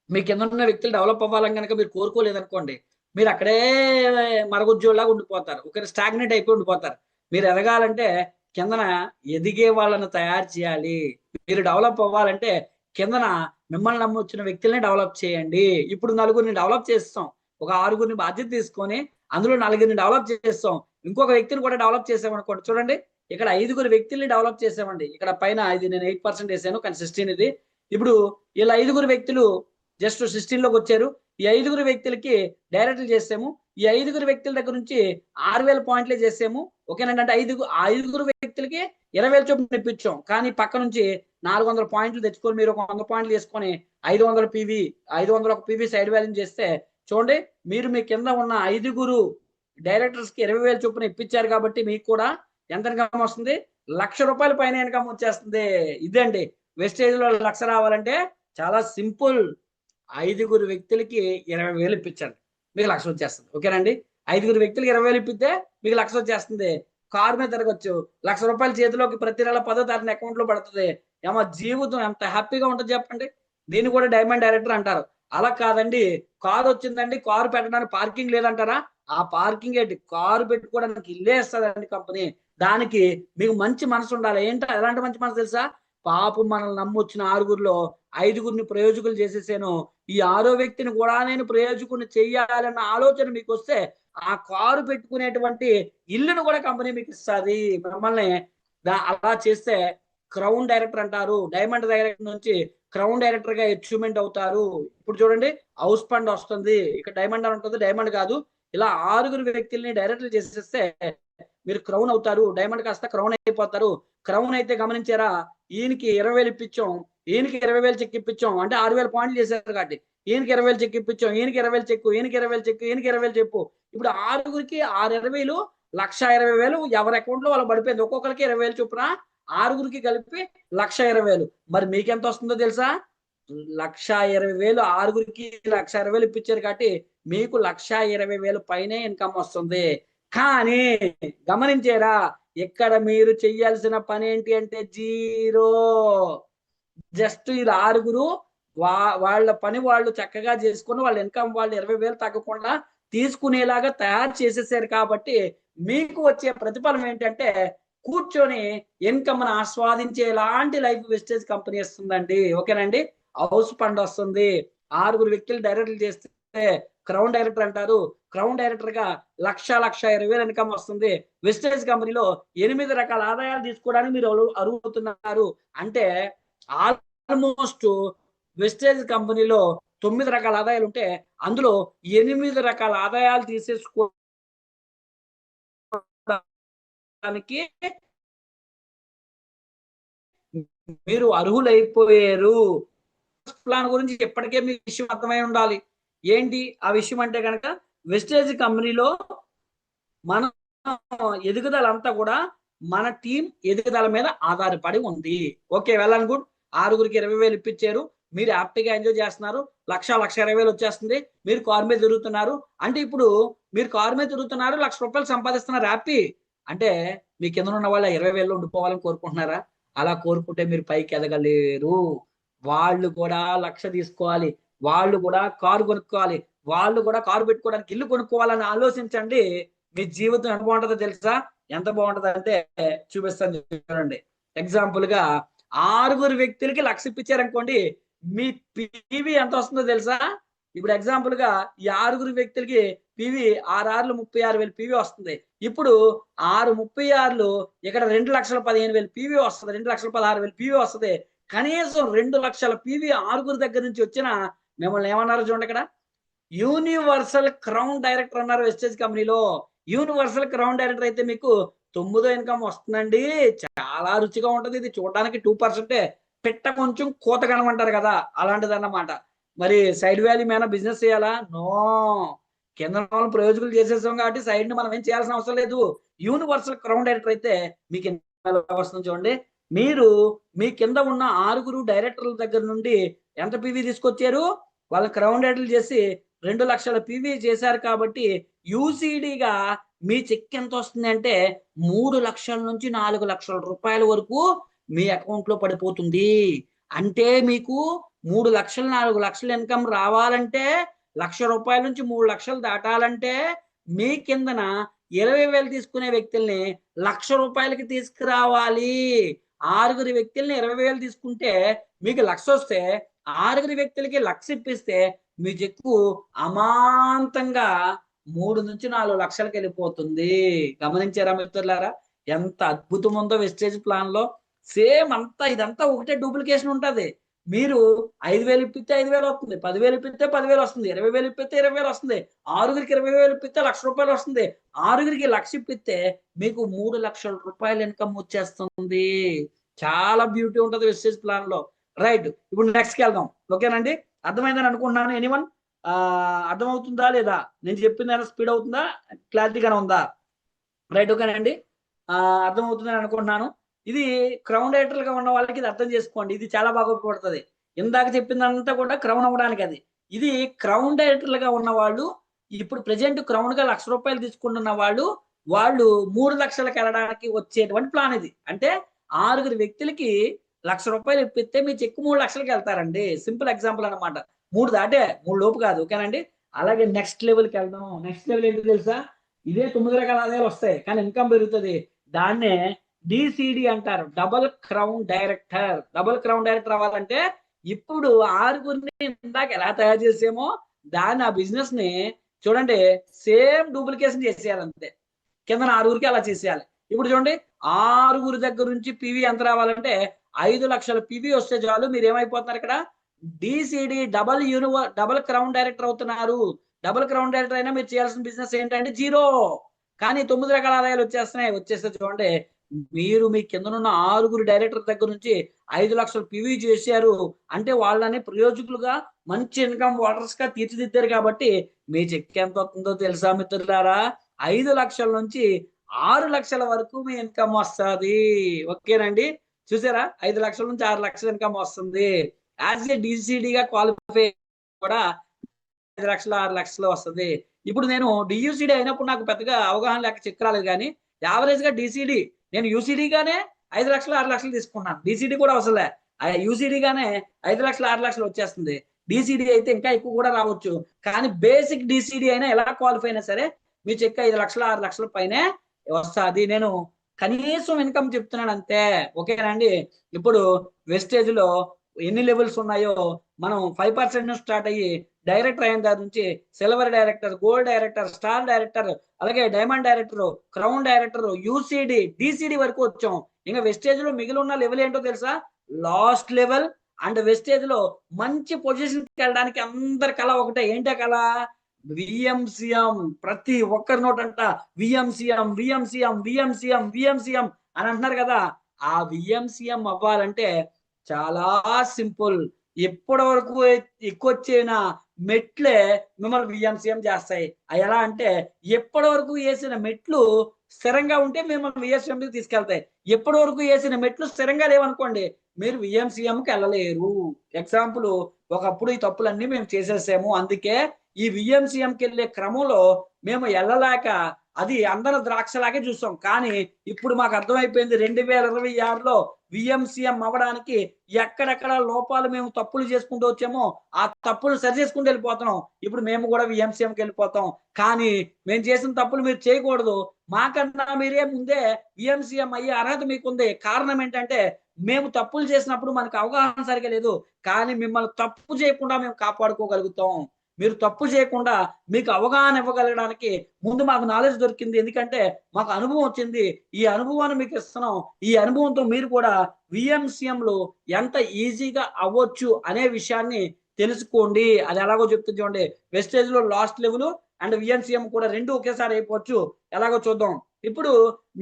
మీ కింద ఉన్న వ్యక్తులు డెవలప్ అవ్వాలని కనుక మీరు కోరుకోలేదనుకోండి, మీరు అక్కడే మరగుజ్జోలాగా ఉండిపోతారు. ఒకరి స్టాగ్నెట్ అయిపోయి ఉండిపోతారు. మీరు ఎదగాలంటే కిందన ఎదిగే వాళ్ళని తయారు చేయాలి. మీరు డెవలప్ అవ్వాలంటే కిందన మిమ్మల్ని నమ్మొచ్చిన వ్యక్తుల్ని డెవలప్ చేయండి. ఇప్పుడు నలుగురిని డెవలప్ చేస్తాం, ఒక 6గురిని బాధ్యత తీసుకొని అందులో 4గురిని డెవలప్ చేస్తాం, ఇంకొక వ్యక్తిని కూడా డెవలప్ చేసామనుకోండి. చూడండి, ఇక్కడ 5గురు వ్యక్తుల్ని డెవలప్ చేసామండి. ఇక్కడ పైన ఇది నేను 8% వేసాను, కానీ 16 ఇది. ఇప్పుడు ఇలా 5గురు వ్యక్తులు జస్ట్ 16 లోకి వచ్చారు. ఈ 5గురు వ్యక్తులకి డైరెక్ట్లు చేసాము. ఈ 5గురు వ్యక్తుల దగ్గర నుంచి 6,000 పాయింట్లే చేసాము. ఓకేనండి. అంటే 5గురు వ్యక్తులకి 20,000 చొప్పున ఇప్పించాం. కానీ పక్క నుంచి 400 పాయింట్లు తెచ్చుకొని మీరు ఒక 100 పాయింట్లు చేసుకొని 500 పీవీ, 501 పీవీ సైడ్ వాల్యూ చేస్తే చూడండి, మీరు మీ కింద ఉన్న 5గురు డైరెక్టర్స్ కి 20,000 చొప్పున ఇప్పించారు. కాబట్టి మీకు కూడా ఎంత ఇన్కమ్ వస్తుంది? ₹1,00,000 పైన ఇన్కమ్ వచ్చేస్తుంది. ఇదండి వెస్టేజ్ లో 1,00,000 రావాలంటే చాలా సింపుల్. 5గురు వ్యక్తులకి 20,000 ఇప్పించండి, మీకు 1,00,000 వచ్చేస్తుంది. ఓకేనండి. 5గురు వ్యక్తులకి 20,000 ఇప్పితే మీకు 1,00,000 వచ్చేస్తుంది. కారు మీద తిరగచ్చు, ₹1,00,000 చేతిలోకి ప్రతి నెల 10వ తారీఖున అకౌంట్ లో పడుతుంది. ఏమో జీవితం ఎంత హ్యాపీగా ఉంటుంది చెప్పండి. దీన్ని కూడా డైమండ్ డైరెక్టర్ అంటారు. అలా కాదండి, కారు వచ్చిందండి, కారు పెట్టడానికి పార్కింగ్ లేదంటారా? ఆ పార్కింగ్ ఏంటి, కారు పెట్టుకోవడానికి ఇల్లే ఇస్తుందండి కంపెనీ. దానికి మీకు మంచి మనసు ఉండాలి. ఏంటో ఎలాంటి మంచి మనసు తెలుసా? పాపం మనల్ని నమ్మొచ్చిన 6గురిలో 5గురిని ప్రయోజకులు చేసేసాను, ఈ 6వ వ్యక్తిని కూడా నేను ప్రయోజకుని చెయ్యాలన్న ఆలోచన మీకు వస్తే ఆ కారు పెట్టుకునేటువంటి ఇల్లును కూడా కంపెనీ మీకు ఇస్తుంది. మిమ్మల్ని అలా చేస్తే క్రౌన్ డైరెక్టర్ అంటారు. డైమండ్ డైరెక్టర్ నుంచి క్రౌన్ డైరెక్టర్ గా అచీవ్మెంట్ అవుతారు. ఇప్పుడు చూడండి, హౌస్ ఫండ్ వస్తుంది. ఇక్కడ డైమండ్ అని ఉంటుంది, డైమండ్ కాదు. ఇలా 6గురు వ్యక్తుల్ని డైరెక్టర్ చేసేస్తే మీరు క్రౌన్ అవుతారు. డైమండ్ కాస్త క్రౌన్ అయిపోతారు. క్రౌన్ అయితే గమనించారా, ఈయనకి 20,000 ఇప్పించాం, ఈయనకి 20,000 చెక్ ఇప్పించాం, అంటే 6,000 పాయింట్లు చేశారు. కాబట్టి ఈయనకి 20,000 చెక్ ఇప్పించాం, ఈయనకి 20,000 చెక్కు, ఈయనకి 20,000 చెక్కు, ఈయనకి 20,000 చెప్పు. ఇప్పుడు 6గురికి 6 20,000 1,20,000 ఎవరి అకౌంట్ లో వాళ్ళు పడిపోయింది. ఒక్కొక్కరికి 20,000 చొప్పున 6గురికి కలిపి 1,20,000. మరి మీకెంత వస్తుందో తెలుసా? 1,20,000. 6గురికి 1,20,000 ఇప్పించారు కాబట్టి మీకు 1,20,000 పైనే ఇన్కమ్ వస్తుంది. కానీ గమనించారా, ఇక్కడ మీరు చెయ్యాల్సిన పని ఏంటి అంటే జీరో. జస్ట్ ఇలా 6గురు వాళ్ళ పని వాళ్ళు చక్కగా చేసుకుని వాళ్ళ ఇన్కమ్ వాళ్ళు 20,000 తగ్గకుండా తీసుకునేలాగా తయారు చేసేసారు. కాబట్టి మీకు వచ్చే ప్రతిఫలం ఏంటంటే కూర్చొని ఇన్కమ్ ఆస్వాదించేలాంటి లైఫ్ వెస్టేజ్ కంపెనీ ఇస్తుందండి. ఓకేనండి. హౌస్ ఫండ్ వస్తుంది. 6గురు వ్యక్తులు డైరెక్ట్లు చేస్తే క్రౌన్ డైరెక్టర్ అంటారు. క్రౌన్ డైరెక్టర్ గా 1,20,000 ఇన్కమ్ వస్తుంది. వెస్టేజ్ కంపెనీలో 8 రకాల ఆదాయాలు తీసుకోవడానికి మీరు అర్హుతున్నారు. అంటే ఆల్మోస్ట్ వెస్టేజ్ కంపెనీలో 9 రకాల ఆదాయాలు ఉంటే అందులో 8 రకాల ఆదాయాలు తీసేసుకోవడానికి మీరు అర్హులైపోయారు. ప్లాన్ గురించి ఇప్పటికే మీ విషయం అర్థమై ఉండాలి. ఏంటి ఆ విషయం అంటే కనుక వెస్టేజ్ కంపెనీలో మన ఎదుగుదల అంతా కూడా మన టీం ఎదుగుదల మీద ఆధారపడి ఉంది. Okay, well and good. 6గురికి 20,000 ఇప్పించారు. మీరు హ్యాపీగా ఎంజాయ్ చేస్తున్నారు. 1,20,000 వచ్చేస్తుంది. మీరు కారు మీద తిరుగుతున్నారు. అంటే ఇప్పుడు మీరు కారు మీద తిరుగుతున్నారు, ₹1,00,000 సంపాదిస్తున్నారు, హ్యాపీ. అంటే మీ కింద ఉన్న వాళ్ళు 20,000 ఉండిపోవాలని కోరుకుంటున్నారా? అలా కోరుకుంటే మీరు పైకి ఎదగలేరు. వాళ్ళు కూడా 1,00,000 తీసుకోవాలి. వాళ్ళు కూడా కారు కొనుక్కోవాలి. వాళ్ళు కూడా కారు పెట్టుకోవడానికి ఇల్లు కొనుక్కోవాలని ఆలోచించండి. మీ జీవితం ఎంత బాగుంటుందో తెలుసా? ఎంత బాగుంటదంటే చూపిస్తాను చూడండి. ఎగ్జాంపుల్ గా 6 వ్యక్తులకి 1,00,000 ఇప్పించారనుకోండి, మీ పీవీ ఎంత వస్తుందో తెలుసా? ఇప్పుడు ఎగ్జాంపుల్ గా ఈ 6 వ్యక్తులకి పీవీ 6 36,000 పీవీ వస్తుంది. ఇప్పుడు 6 36 ఇక్కడ 2,15,000 పీవీ వస్తుంది. 2,16,000 పీవీ వస్తుంది. కనీసం 2,00,000 పీవీ 6 దగ్గర నుంచి వచ్చిన మిమ్మల్ని ఏమన్నారు చూడండి ఇక్కడ, యూనివర్సల్ క్రౌన్ డైరెక్టర్ అన్నారు వెస్టేజ్ కంపెనీలో. యూనివర్సల్ క్రౌన్ డైరెక్టర్ అయితే మీకు 9వ ఇన్కమ్ వస్తుందండి. చాలా రుచిగా ఉంటది. ఇది చూడడానికి 2% పిట్ట కొంచెం కూత కనమంటారు కదా, అలాంటిదన్నమాట. మరి సైడ్ వాల్యూ ఏమైనా బిజినెస్ చేయాలా? నో. కింద వాళ్ళని ప్రయోజకులు చేసేసాం కాబట్టి సైడ్ ని మనం ఏం చేయాల్సిన అవసరం లేదు. యూనివర్సల్ క్రౌన్ డైరెక్టర్ అయితే మీకు వస్తుంది చూడండి. మీరు మీ కింద ఉన్న 6 డైరెక్టర్ల దగ్గర నుండి ఎంత పీవీ తీసుకొచ్చారు? వాళ్ళ క్రౌన్ డైరెక్టర్లు చేసి 2,00,000 పీవీ చేశారు కాబట్టి యూసీడీగా మీ చెక్ ఎంత వస్తుంది అంటే 3,00,000 నుంచి 4,00,000 రూపాయల వరకు మీ అకౌంట్ లో పడిపోతుంది. అంటే మీకు 3,00,000 4,00,000 ఇన్కమ్ రావాలంటే ₹1,00,000 నుంచి 3,00,000 దాటాలంటే మీ కిందన 20,000 తీసుకునే వ్యక్తుల్ని ₹1,00,000 తీసుకురావాలి. 6 వ్యక్తుల్ని 20,000 తీసుకుంటే మీకు 1,00,000 వస్తే 6 వ్యక్తులకి 1,00,000 ఇప్పిస్తే మీ చెక్కు అమాంతంగా 3 నుంచి 4 లక్షలకి వెళ్ళిపోతుంది. గమనించారా మిత్రులారా? ఎంత అద్భుతం ఉందో వెస్టేజ్ ప్లాన్ లో. సేమ్ అంతా ఇదంతా ఒకటే డూప్లికేషన్ ఉంటది. మీరు 5,000 ఇప్పిస్తే 5,000 వస్తుంది. 10,000 ఇప్పిస్తే 10,000 వస్తుంది. 20,000 ఇప్పిస్తే 20,000 వస్తుంది. 6గురికి 20,000 ఇప్పిస్తే ₹1,00,000 వస్తుంది. 6గురికి 1,00,000 ఇప్పిస్తే మీకు ₹3,00,000 ఇన్కమ్ వచ్చేస్తుంది. చాలా బ్యూటీ ఉంటది వెస్టేజ్ ప్లాన్ లో. రైట్, ఇప్పుడు నెక్స్ట్ కి వెళ్దాం. ఓకేనండి, అర్థమైందని అనుకుంటున్నాను. ఎనీవన్ అర్థమవుతుందా లేదా? నేను చెప్పింది స్పీడ్ అవుతుందా, క్లారిటీగానే ఉందా? రైట్, ఓకేనండి. అర్థమవుతుందని అనుకుంటున్నాను. ఇది క్రౌన్ డైరెక్టర్గా ఉన్న వాళ్ళకి ఇది అర్థం చేసుకోండి. ఇది చాలా బాగా ఉపయోగపడుతుంది. ఇందాక చెప్పిందంతా కూడా క్రౌన్ అవ్వడానికి అది. ఇది క్రౌన్ డైరెక్టర్లుగా ఉన్న వాళ్ళు ఇప్పుడు ప్రెజెంట్ క్రౌన్ గా ₹1,00,000 తీసుకుంటున్న వాళ్ళు 3 లక్షలకు వెళ్ళడానికి వచ్చేటువంటి ప్లాన్ ఇది. అంటే 6 వ్యక్తులకి ₹1,00,000 ఇప్పిస్తే మీ చెక్కు 3 లక్షలకి వెళ్తారండి. సింపుల్ ఎగ్జాంపుల్ అనమాట. 3 దాటే 3 లోపు కాదు. ఓకేనండి. అలాగే నెక్స్ట్ లెవెల్కి వెళ్దాం. నెక్స్ట్ లెవెల్ ఏంటో తెలుసా? ఇదే 9 రకాల ఆదాయాలు వస్తాయి కానీ ఇన్కమ్ పెరుగుతుంది. దాన్నే డిసిడి అంటారు, double crown director. Double crown director అవ్వాలంటే ఇప్పుడు 6గురిని ఇందాక ఎలా తయారు చేసామో దాన్ని ఆ బిజినెస్ ని చూడండి సేమ్ డూప్లికేషన్ చేసేయాలి అంతే. కింద 6గురికి అలా చేసేయాలి. ఇప్పుడు చూడండి 6 దగ్గర నుంచి పీవీ ఎంత రావాలంటే 5 లక్షల పీవీ వస్తే చాలు. మీరు ఏమైపోతున్నారు ఇక్కడ? డిసిడి డబుల్ క్రౌన్ డైరెక్టర్ అవుతున్నారు. డబుల్ క్రౌన్ డైరెక్టర్ అయినా మీరు చేయాల్సిన బిజినెస్ ఏంటంటే 0. కానీ 9 రకాల ఆదాయాలు వచ్చేస్తే చూడండి, మీరు మీ కిందనున్న 6 డైరెక్టర్ దగ్గర నుంచి 5 లక్షలు పీవీ చేశారు అంటే వాళ్ళని ప్రయోజకులుగా మంచి ఇన్కమ్ వాటర్స్ గా తీర్చిదిద్దారు కాబట్టి మీ చెక్ ఎంత వస్తుందో తెలుసా మిత్రులారా? 5 లక్షల నుంచి 6 లక్షల వరకు మీ ఇన్కమ్ వస్తుంది. ఓకేనండి, చూసారా? 5 లక్షల నుంచి 6 లక్షల ఇన్కమ్ వస్తుంది. యాజ్ ఏ డిసిడిగా క్వాలిఫై కూడా 5 లక్షలు 6 లక్షలు వస్తుంది. ఇప్పుడు నేను డియూసిడి అయినప్పుడు నాకు పెద్దగా అవగాహన లేక చెక్ రాలేదు. కానీ యావరేజ్ గా డిసిడి నేను యూసీడీగానే 5 లక్షలు 6 లక్షలు తీసుకున్నాను. డిసిడి కూడా అవసరంలే, యూసీడీగానే 5 లక్షలు 6 లక్షలు వచ్చేస్తుంది. డిసిడి అయితే ఇంకా ఎక్కువ కూడా రావచ్చు. కానీ బేసిక్ డిసిడి అయినా ఎలా క్వాలిఫై అయినా సరే మీ చెక్ 5 లక్షలు 6 లక్షల పైనే వస్తుంది. నేను కనీసం ఇన్కమ్ చెప్తున్నాను అంతే. ఓకేనండి. ఇప్పుడు వెస్టేజ్ లో ఎన్ని లెవెల్స్ ఉన్నాయో మనం 5% స్టార్ట్ అయ్యి డైరెక్టర్ అయిన దాని నుంచి silver director, gold director, star director, అలాగే diamond director, crown director, UCD, DCD వరకు వచ్చాం. ఇంకా వెస్టేజ్ లో మిగిలి ఉన్న లెవెల్ ఏంటో తెలుసా? లాస్ట్ లెవెల్ అండ్ వెస్టేజ్ లో మంచి పొజిషన్కి వెళ్ళడానికి అందరి కళ ఒకటే. ఏంటో కళ? విఎంసీఎం. ప్రతి ఒక్కరి నోటంట విఎంసీఎం విఎంసీఎం విఎంసీఎం విఎంసీఎం అని అంటున్నారు కదా. ఆ విఎంసీఎం అవ్వాలంటే చాలా సింపుల్. ఎప్పటి వరకు ఎక్కువచ్చిన మెట్లే మిమ్మల్ని విఎంసీఎం చేస్తాయి. అవి ఎలా అంటే, ఎప్పటి వరకు వేసిన మెట్లు స్థిరంగా ఉంటే మిమ్మల్ని విఎంసీఎంకి తీసుకెళ్తాయి. ఎప్పటి వరకు వేసిన మెట్లు స్థిరంగా లేవనుకోండి, మీరు విఎంసీఎంకి వెళ్ళలేరు. ఎగ్జాంపుల్, ఒకప్పుడు ఈ తప్పులన్నీ మేము చేసేసాము, అందుకే ఈ విఎంసీఎంకి వెళ్ళే క్రమంలో మేము వెళ్ళలేక అది అందరూ ద్రాక్షలాగే చూస్తాం. కానీ ఇప్పుడు మాకు అర్థమైపోయింది, 2026లో విఎంసీఎం అవ్వడానికి ఎక్కడెక్కడ లోపాలు మేము తప్పులు చేసుకుంటూ వచ్చామో ఆ తప్పులు సరి చేసుకుంటూ వెళ్ళిపోతున్నాం. ఇప్పుడు మేము కూడా విఎంసీఎంకి వెళ్ళిపోతాం. కానీ మేము చేసిన తప్పులు మీరు చేయకూడదు. మాకన్నా మీరే ముందే విఎంసీఎం అయ్యే అర్హత మీకుంది. కారణం ఏంటంటే, మేము తప్పులు చేసినప్పుడు మనకు అవగాహన సరిగా లేదు. కానీ మిమ్మల్ని తప్పు చేయకుండా మేము కాపాడుకోగలుగుతాం. మీరు తప్పు చేయకుండా మీకు అవగాహన ఇవ్వగలగడానికి ముందు మాకు నాలెడ్జ్ దొరికింది. ఎందుకంటే మాకు అనుభవం వచ్చింది. ఈ అనుభవాన్ని మీకు ఇస్తున్నాం. ఈ అనుభవంతో మీరు కూడా విఎంసీఎంలో ఎంత ఈజీగా అవ్వచ్చు అనే విషయాన్ని తెలుసుకోండి. అది ఎలాగో చెప్తుంది చూడండి. వెస్టేజ్ లో లాస్ట్ లెవెల్ అండ్ విఎంసీఎం కూడా రెండు ఒకేసారి అయిపోవచ్చు. ఎలాగో చూద్దాం. ఇప్పుడు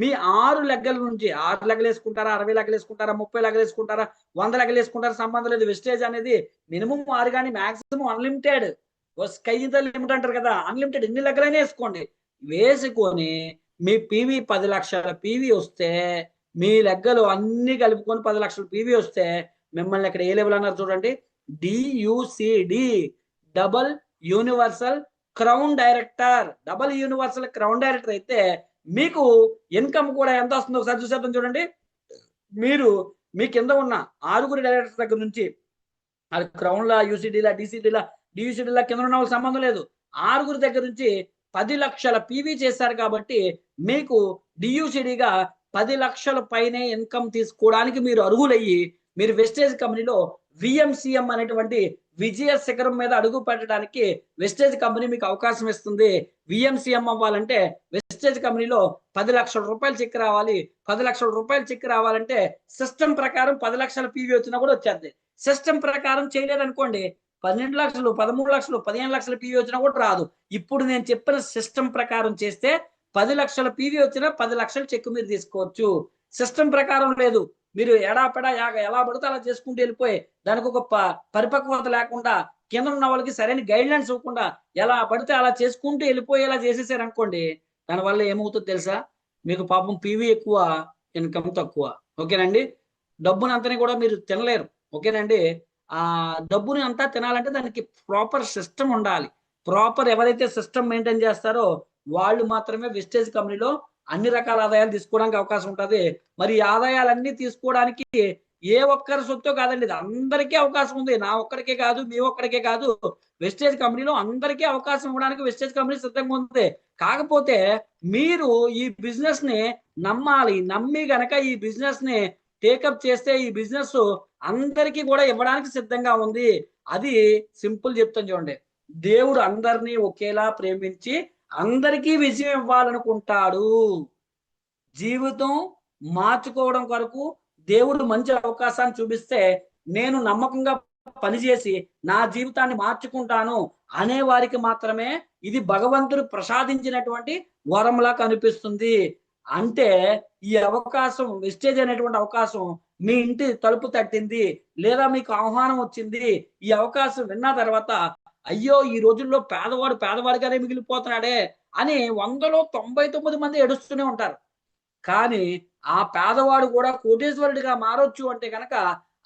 మీ 6 లెగ్గల నుంచి 6 లెగ్గలు వేసుకుంటారా, 60 లెగ్గలు వేసుకుంటారా, 30 లెగ్గలు వేసుకుంటారా, 100 లెగ్గలు వేసుకుంటారా, సంబంధం లేదు. వెస్టేజ్ అనేది మినిమం 6 కానీ maximum unlimited. Sky the limit అంటారు కదా, అన్లిమిటెడ్ ఎన్ని లెగ్గలైనా వేసుకోండి. వేసుకొని మీ పీవీ 10 లక్షల పీవీ వస్తే, మీ లెగ్గలు అన్ని కలుపుకొని 10 లక్షల పీవీ వస్తే మిమ్మల్ని ఇక్కడ ఏ లెవెల్ అన్నారు చూడండి, DUCD, double universal crown director. Double universal crown director అయితే మీకు ఇన్కమ్ కూడా ఎంత వస్తుందో ఒకసారి చూసేద్దాం చూడండి. మీరు మీ కింద ఉన్న 6 డైరెక్టర్స్ దగ్గర నుంచి, అది క్రౌన్లా, యూసిడీలా, డిసిడీలా, డియూసిడీలా కింద ఉన్న వాళ్ళకి సంబంధం లేదు, 6 దగ్గర నుంచి 10 లక్షల పీవీ చేశారు కాబట్టి మీకు డియూసిడీగా 10 లక్షల పైనే ఇన్కమ్ తీసుకోవడానికి మీరు అర్హులయ్యి, మీరు వెస్టేజ్ కంపెనీలో విఎంసీఎం అనేటువంటి విజయ శిఖరం మీద అడుగు పెట్టడానికి వెస్టేజ్ కంపెనీ మీకు అవకాశం ఇస్తుంది. విఎంసీఎం అవ్వాలంటే వెస్టేజ్ కంపెనీలో 10 లక్షల రూపాయలు చెక్ రావాలి. 10 లక్షల రూపాయలు చెక్ రావాలంటే సిస్టమ్ ప్రకారం 10 లక్షల పీవీ వచ్చినా కూడా వచ్చేది. సిస్టమ్ ప్రకారం చేయలేదనుకోండి, 12 లక్షలు, 13 లక్షలు, 15 లక్షల పీవీ వచ్చినా కూడా రాదు. ఇప్పుడు నేను చెప్పిన సిస్టమ్ ప్రకారం చేస్తే 10 లక్షల పీవీ వచ్చినా 10 లక్షల చెక్ మీరు తీసుకోవచ్చు. సిస్టమ్ ప్రకారం లేదు, మీరు ఎడాపెడా ఎలా పడితే అలా చేసుకుంటూ వెళ్ళిపోయి దానికి ఒక పరిపక్వత లేకుండా, కింద ఉన్న వాళ్ళకి సరైన గైడ్లైన్స్ ఇవ్వకుండా ఎలా పడితే అలా చేసుకుంటూ వెళ్ళిపోయేలా చేసేసారు అనుకోండి, దానివల్ల ఏమవుతుందో తెలుసా? మీకు పాపం పీవీ ఎక్కువ, ఇన్కమ్ తక్కువ. ఓకేనండి. డబ్బుని అంతని కూడా మీరు తినలేరు. ఓకేనండి. ఆ డబ్బుని అంతా తినాలంటే దానికి ప్రాపర్ సిస్టమ్ ఉండాలి. ప్రాపర్ ఎవరైతే సిస్టమ్ మెయింటైన్ చేస్తారో వాళ్ళు మాత్రమే వెస్టేజ్ కంపెనీలో అన్ని రకాల ఆదాయాలు తీసుకోవడానికి అవకాశం ఉంటుంది. మరి ఈ ఆదాయాలన్నీ తీసుకోవడానికి ఏ ఒక్కరి సొత్తు కాదండి, ఇది అందరికీ అవకాశం ఉంది. నా ఒక్కడికే కాదు, మీ ఒక్కడికే కాదు, వెస్టేజ్ కంపెనీలో అందరికీ అవకాశం ఇవ్వడానికి వెస్టేజ్ కంపెనీ సిద్ధంగా ఉంది. కాకపోతే మీరు ఈ బిజినెస్ ని నమ్మాలి. నమ్మి గనక ఈ బిజినెస్ ని టేకప్ చేస్తే ఈ బిజినెస్ అందరికీ కూడా ఇవ్వడానికి సిద్ధంగా ఉంది. అది సింపుల్ చెప్తాను చూడండి. దేవుడు అందరినీ ఒకేలా ప్రేమించి అందరికీ విజయం ఇవ్వాలనుకుంటాడు. జీవితం మార్చుకోవడం కొరకు దేవుడు మంచి అవకాశాన్ని చూపిస్తే, నేను నమ్మకంగా పనిచేసి నా జీవితాన్ని మార్చుకుంటాను అనే వారికి మాత్రమే ఇది భగవంతుడు ప్రసాదించినటువంటి వరంలా కనిపిస్తుంది. అంటే ఈ అవకాశం, వెస్టేజ్ అనేటువంటి అవకాశం మీ ఇంటి తలుపు తట్టింది, లేదా మీకు ఆహ్వానం వచ్చింది. ఈ అవకాశం విన్న తర్వాత, అయ్యో ఈ రోజుల్లో పేదవాడు పేదవాడిగానే మిగిలిపోతున్నాడే అని 100లో 99 మంది ఏడుస్తూనే ఉంటారు. కానీ ఆ పేదవాడు కూడా కోటీశ్వరుడిగా మారొచ్చు అంటే కనుక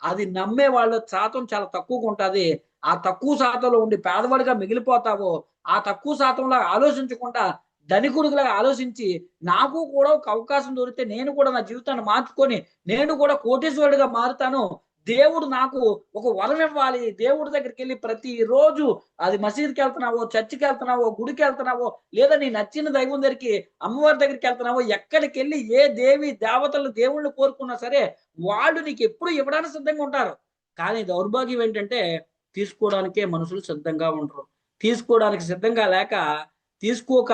అది నమ్మే వాళ్ళ శాతం చాలా తక్కువగా ఉంటుంది. ఆ తక్కువ శాతంలో ఉండి పేదవాడిగా మిగిలిపోతావో, ఆ తక్కువ శాతంలో ఆలోచించకుండా ధనికుడిగా ఆలోచించి, నాకు కూడా ఒక అవకాశం దొరికితే నేను కూడా నా జీవితాన్ని మార్చుకొని నేను కూడా కోటీశ్వరుడిగా మారుతాను, దేవుడు నాకు ఒక వరం ఇవ్వాలి, దేవుడి దగ్గరికి వెళ్ళి ప్రతిరోజు, అది మసీదుకి వెళ్తున్నావో, చర్చికి వెళ్తున్నావో, గుడికి వెళ్తున్నావో, లేదా నీ నచ్చిన దైవం దగ్గరికి, అమ్మవారి దగ్గరికి వెళ్తున్నావో, ఎక్కడికి వెళ్ళి ఏ దేవి దేవతలు దేవుళ్ళు కోరుకున్నా సరే వాళ్ళు నీకు ఎప్పుడు ఇవ్వడానికి సిద్ధంగా ఉంటారు. కానీ దౌర్భాగ్యం ఏంటంటే తీసుకోవడానికే మనుషులు సిద్ధంగా ఉండరు. తీసుకోవడానికి సిద్ధంగా లేక, తీసుకోక,